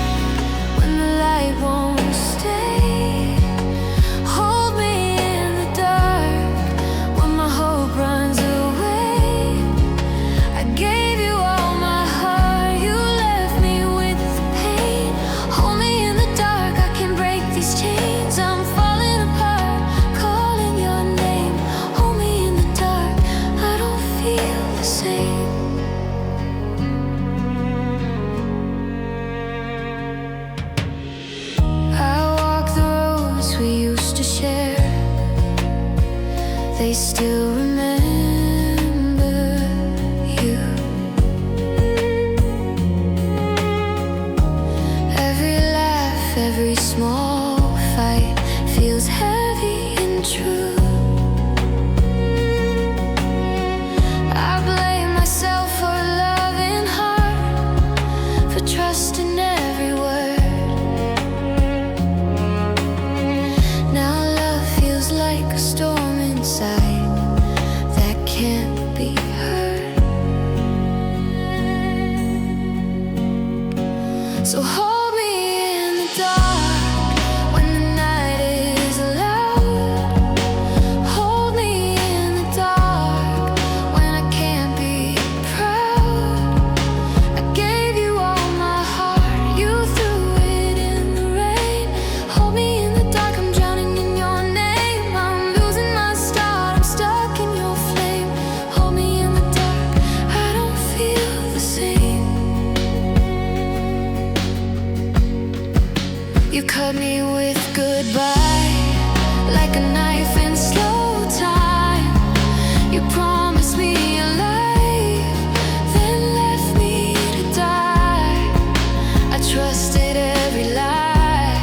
when the light won't stay. Hold me in the dark when my hope runs away. I gave you all my heart, you left me with the pain. Hold me in the dark, I can break these chains. I'm falling apart, calling your name. Hold me in the dark, I don't feel the same. I walk the roads we used to share. They still remember you. Every laugh, every small fight feels heavy and true. I blame myself for a loving heart, for trusting every word. Now love feels like a storm inside that can't be heard. So hold me in the dark when the night is loud. Hold me in the dark when I can't be proud. I gave you all my heart, you threw it in the rain. Hold me in the dark, I'm drowning in your name. I'm losing my start, I'm stuck in your flame. Hold me in the dark, I don't feel the same. You cut me with goodbye, like a knife in slow time. You promised me a life, then left me to die. I trusted every lie,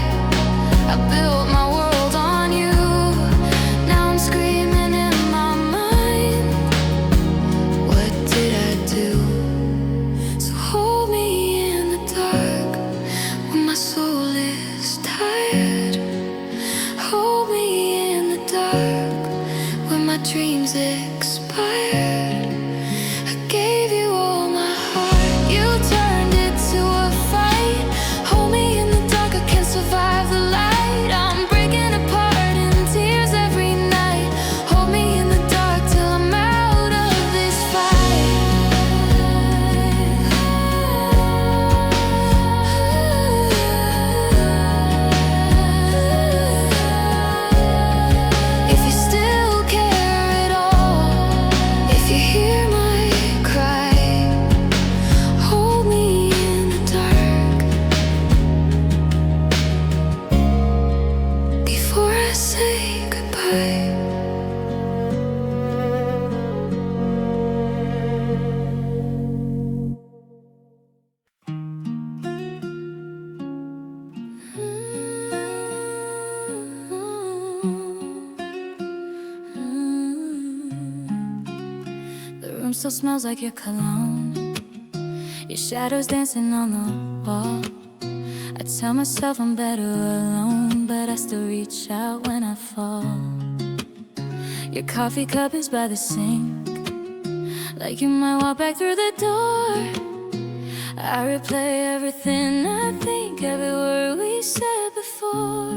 I built my world on you. Now I'm screaming in my mind, what did I do? So hold me in the dark when my soul is tired. Hold me in the dark when my dreams expired. I gave you all my heart, you turned it to a fight. Hold me in the dark, I can't survive the light. I'm breaking apart in tears every night. Hold me in the dark till I'm out of this fight. still smells like your cologne. Your shadow's dancing on the wall. I tell myself I'm better alone, but I still reach out when I fall. Your coffee cup is by the sink, like you might walk back through the door. I replay everything I think, every word we said before.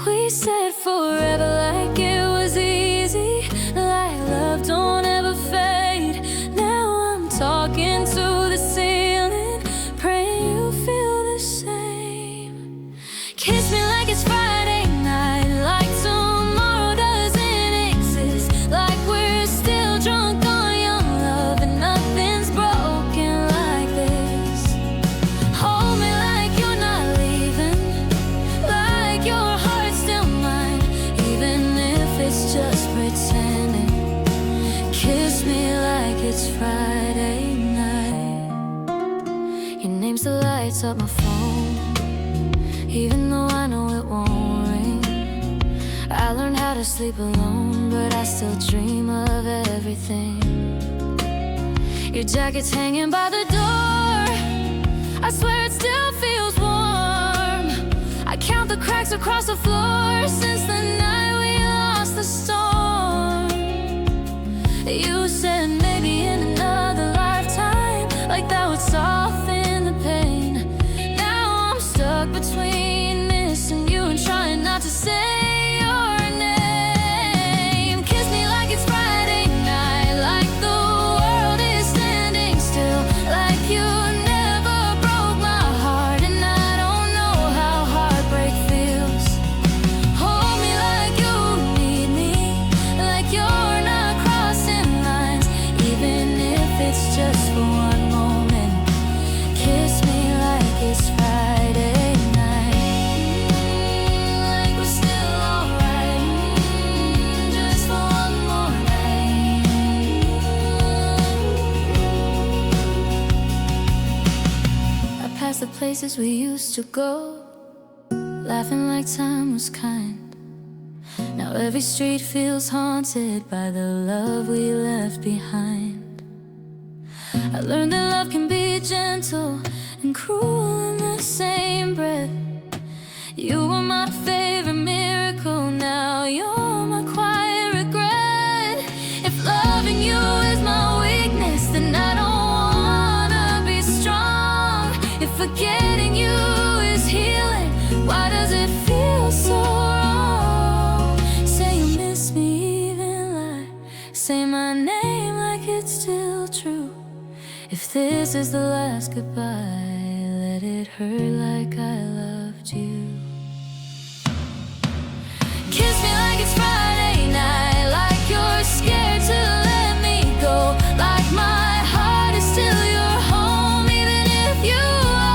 We said forever like it was easy, like love don't ever fade. Now I'm talking to the ceiling, praying you feel the same. Kiss me like it's Friday night, like tomorrow doesn't exist, like we're still drunk on young love and nothing's broken like this. Hold me like you're not leaving, like your heart's still mine, even if it's just pretending. Kiss me like it's Friday night. Your name's the lights up my phone, even though I know it won't ring. I learned how to sleep alone, but I still dream of everything. Your jacket's hanging by the door, I swear it still feels warm. I count the cracks across the floor since the night we lost the storm. You said maybe in another lifetime, like that would soften the pain. Now I'm stuck between missing you and trying not to say your name. Kiss me like it's Friday night, like the world is standing still, like you never broke my heart and I don't know how heartbreak feels. Hold me like you need me, like you're not crossing lines, even if it's just for one moment. Kiss me like it's Friday night, like we're still alright, just for one more night. I pass the places we used to go, laughing like time was kind. Now every street feels haunted by the love we left behind. I learned that love can be gentle and cruel in the same breath. You were my favorite miracle, now you're my quiet regret. If loving you is my weakness, then I don't wanna be strong. If forgetting you is healing, why does it feel so wrong? Say you miss me, even lie, say my name like it's still true. If this is the last goodbye, let it hurt like I loved you. Kiss me like it's Friday night, like you're scared to let me go, like my heart is still your home, even if you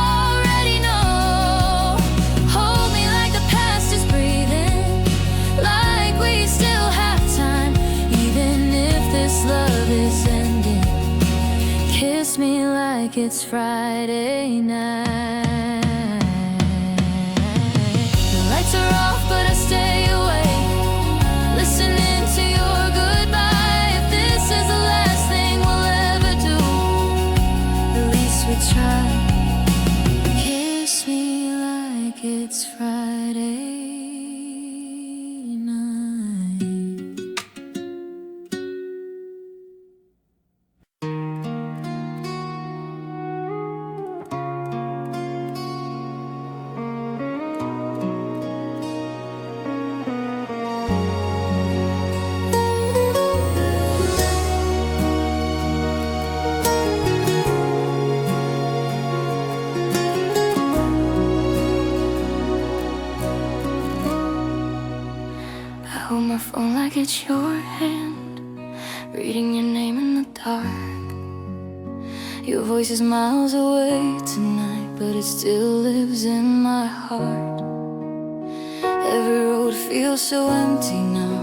already know. Hold me like the past is breathing, like we still have time, even if this love is ending. Kiss me like it's Friday night. The lights are off, but I stay awake, listening to your goodbye. If this is the last thing we'll ever do, at least we try. Kiss me like it's Friday night. Hold my phone like it's your hand, reading your name in the dark. Your voice is miles away tonight, but it still lives in my heart. Every road feels so empty now,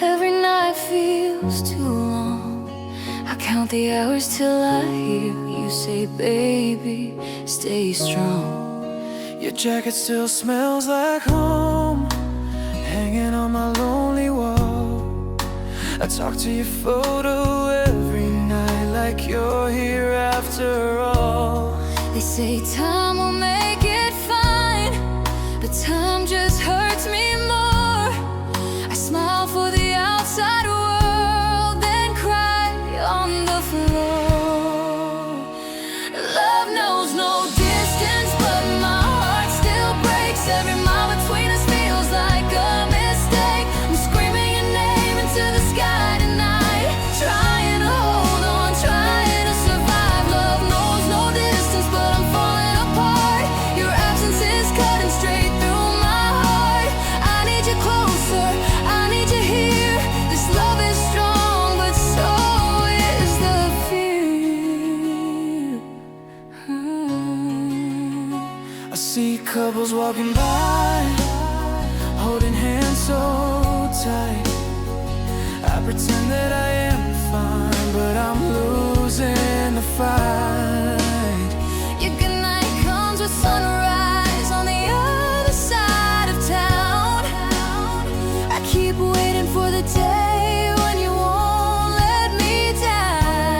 every night feels too long. I count the hours till I hear you say, baby, stay strong. Your jacket still smells like home, hanging on my lonely wall. I talk to your photo every night like you're here after all. They say time will make it fine, but time just hurts me more. I smile for the outside world, then cry on the floor. Love knows no distance, but my heart still breaks. Every mile between us feels like a mistake. I'm screaming your name into the sky tonight, trying to hold on, trying to survive. Love knows no distance, but I'm falling apart. Your absence is cutting straight through my heart. I need you closer, I need you here. This love is strong, but so is the fear. I see couples walking by, holding hands so tight. I pretend that I am fine, but I'm losing the fight. Your goodnight comes with sunrise on the other side of town. I keep waiting for the day when you won't let me down.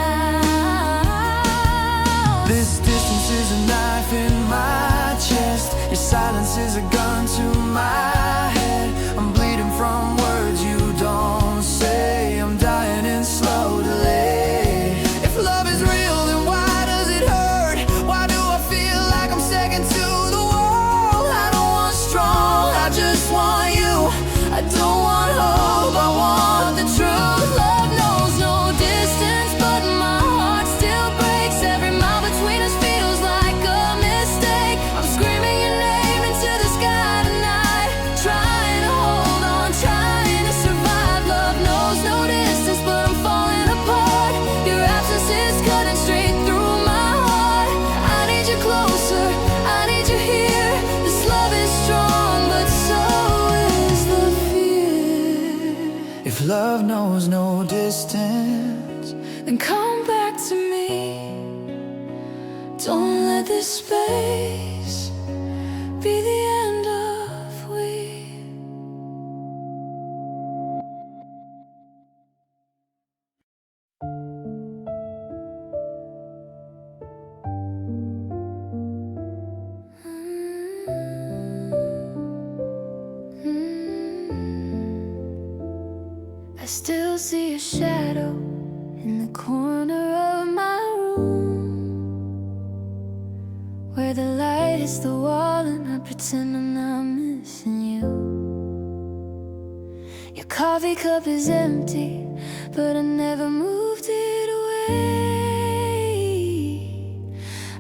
This distance is a knife in my chest. Your silence is a gun to my head. I'm bleeding from words you don't say. I'm dying in slow delay. If love is real, then why does it hurt? Why do I feel like I'm second to the world? I don't want strong, I just want you. I don't want hope, I want the truth. Love knows no distance, but my heart still breaks. Every mile between us feels like a mistake. I'm screaming your name into the sky tonight, trying to hold on, trying to survive. Love knows no distance, but I'm falling apart. Your absence is cutting straight through my heart. I need you closer, I need you here. This love is strong, but so is the fear. If love knows no distance, Then come back to me. Don't let this space be the end of we. I still see a shadow in the corner of my room, where the light hits the wall and I pretend I'm not missing you. Your coffee cup is empty, but I never moved it away.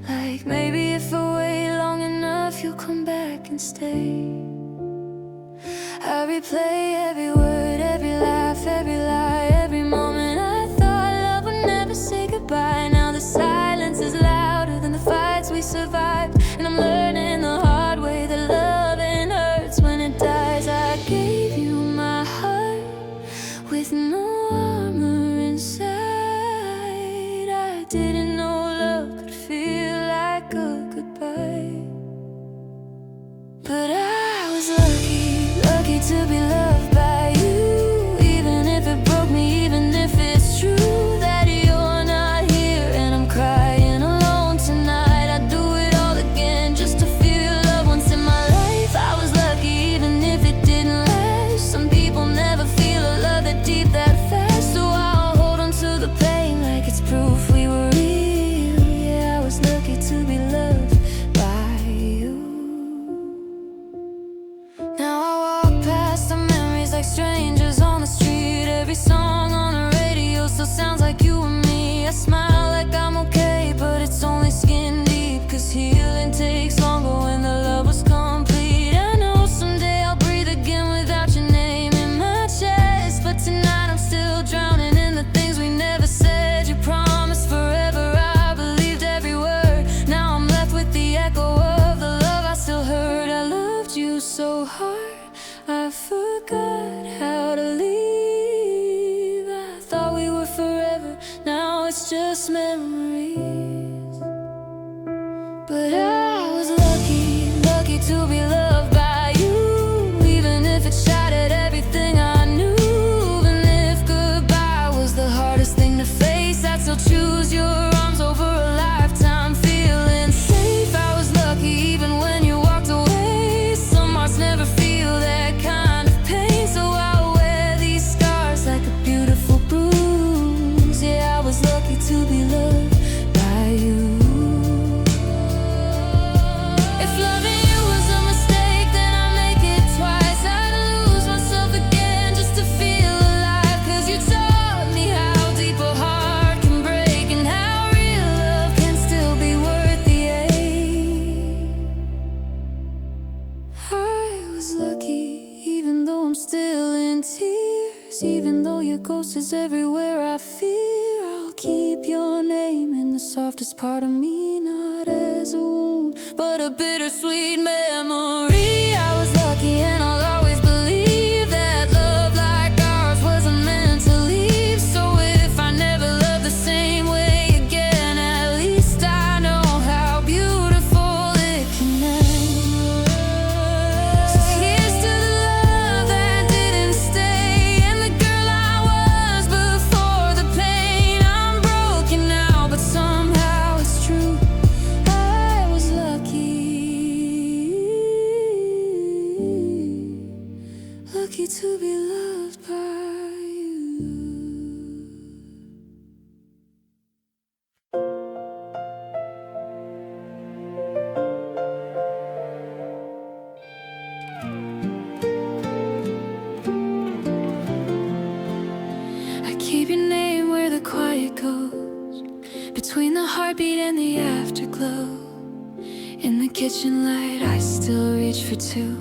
Like maybe if I wait long enough, you'll come back and stay. I replay every word, every laugh, every lie, every moment I thought love would never say goodbye. Now the silence is louder than the fights we survived, and I'm learning the hard way that loving hurts when it dies. I gave you my heart with no armor inside. I didn't know love could feel like a goodbye, but I was lucky to be loved by in tears. Even though your ghost is everywhere, I fear I'll keep your name in the softest part of me, not as a wound, but a bittersweet memory. I was lucky and I'll always believe that love like ours wasn't meant to leave. So if I never love the same way again, at least I know how beautiful it can end. So here's to the love that didn't stay, and the girl I was before the pain. I'm broken now, but somehow it's true, I was lucky to be loved by you. I keep your name where the quiet goes, between the heartbeat and the afterglow. In the kitchen light, I still reach for two,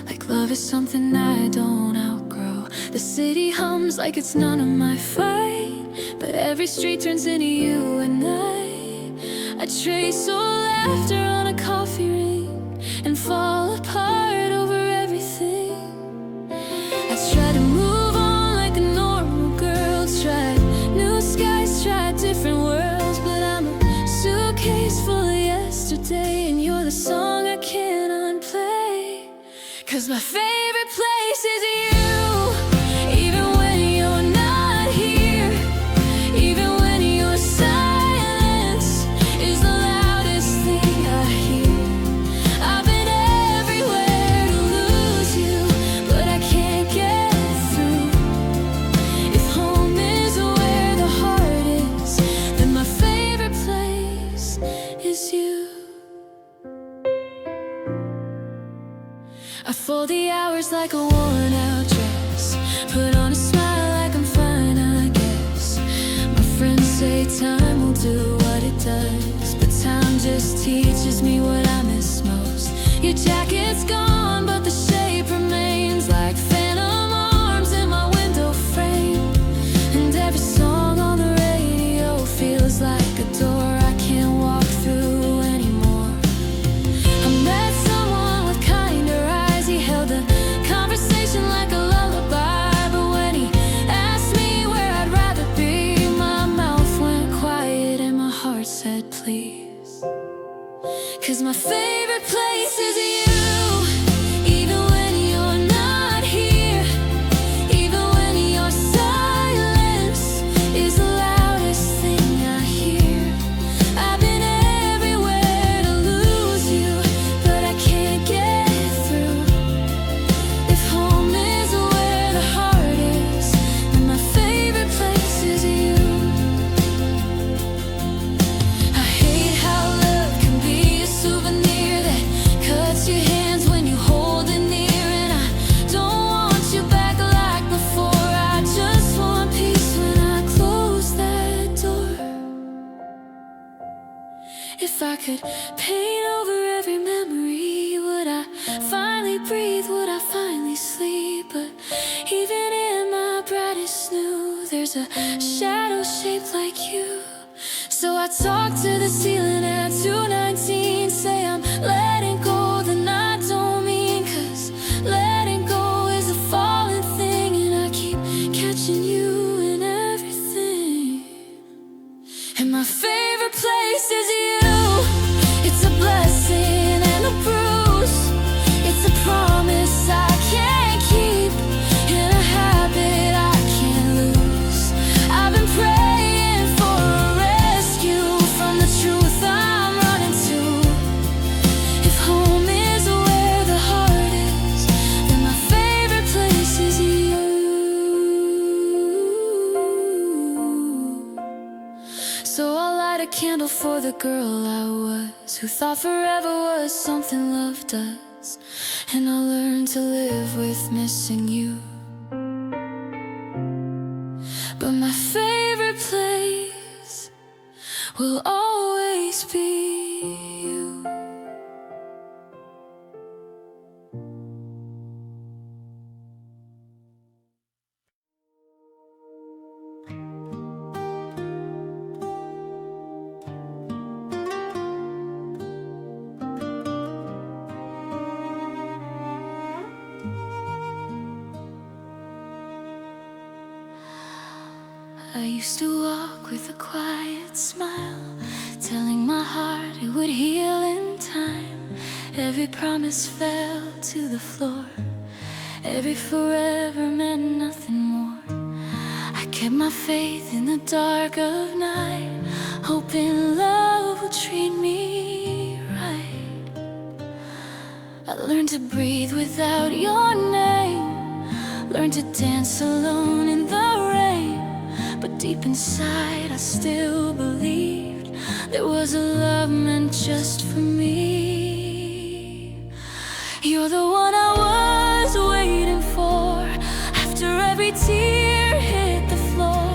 like love is something I don't outgrow. The city hums like it's none of my fight, but every street turns into you and I trace all laughter on a coffee ring and fall apart over everything. I try to move on like a normal girl, tried new skies, tried different worlds, but I'm a suitcase full of yesterday, and you're the song I can't unplay. 'Cause my favorite place is you, even when you're not here, even when your silence is the loudest thing I hear. I've been everywhere to lose you, but I can't get through. If home is where the heart is, then my favorite place is you. I fold the hours like a worn-out dress, put on a smile like I'm fine, I guess. My friends say time will do what it does, but time just teaches me what I miss most. Your jacket's gone, but the shape remains, like phantom arms in my window frame. And every song on the radio feels like a door I can't walk through anymore. I met someone with kinder eyes, he held a conversation like a lullaby, but when he asked me where I'd rather be, my mouth went quiet and my heart said please. 'Cause my favorite place is you, even when you're not here, even when your silence is the loudest thing I hear. I've been everywhere to lose you, but I can't get through. If home is where the heart is, then my favorite place is you. I hate how love can be a souvenir that cuts your hands when you hold it near, and I don't want you back like before. I just want peace when I close that door. If I could paint over every memory, would I finally breathe, would I finally sleep? But even in my brightest snow, there's a shadow shaped like you. So I talk to the ceiling at 2:19, say I'm letting go, then I don't mean, 'cause letting go is a falling thing, and I keep catching you in everything. And my favorite place is you. It's a blessing and a bruise, it's a promise I can't keep, and a habit I can't lose. I've been praying for a rescue from the truth I'm running to. If home is where the heart is, then my favorite place is you. So I'll light a candle for the girl I was, who thought forever was something love does, and I'll learn to live with missing you. But my favorite place will always be you. I used to walk with a quiet smile, telling my heart it would heal in time. Every promise fell to the floor, every forever meant nothing more. I kept my faith in the dark of night, hoping love would treat me right. I learned to breathe without your name, learned to dance alone in the rain. But deep inside I still believed there was a love meant just for me. You're the one I was waiting for. After every tear hit the floor,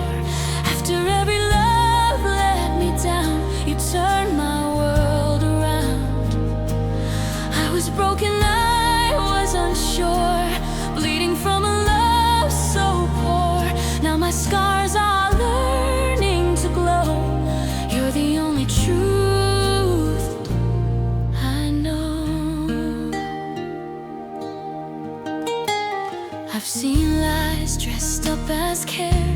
after every love let me down, you turned my world around. I was broken, I was unsure, bleeding from a love so poor. Now my scars are learning to glow. You're the only truth I know. I've seen lies dressed up as care,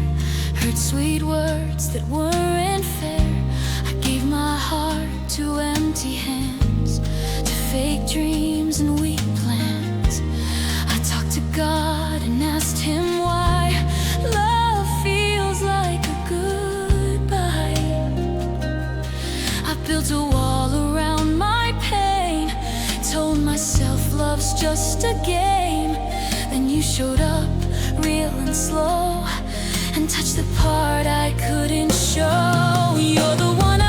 heard sweet words that weren't fair. I gave my heart to empty hands, to fake dreams and weak plans. I talked to God and asked Him why love feels like a goodbye. I built a wall around my pain, told myself love's just a game. Then you showed up, real and slow, and touched the part I couldn't show. You're the one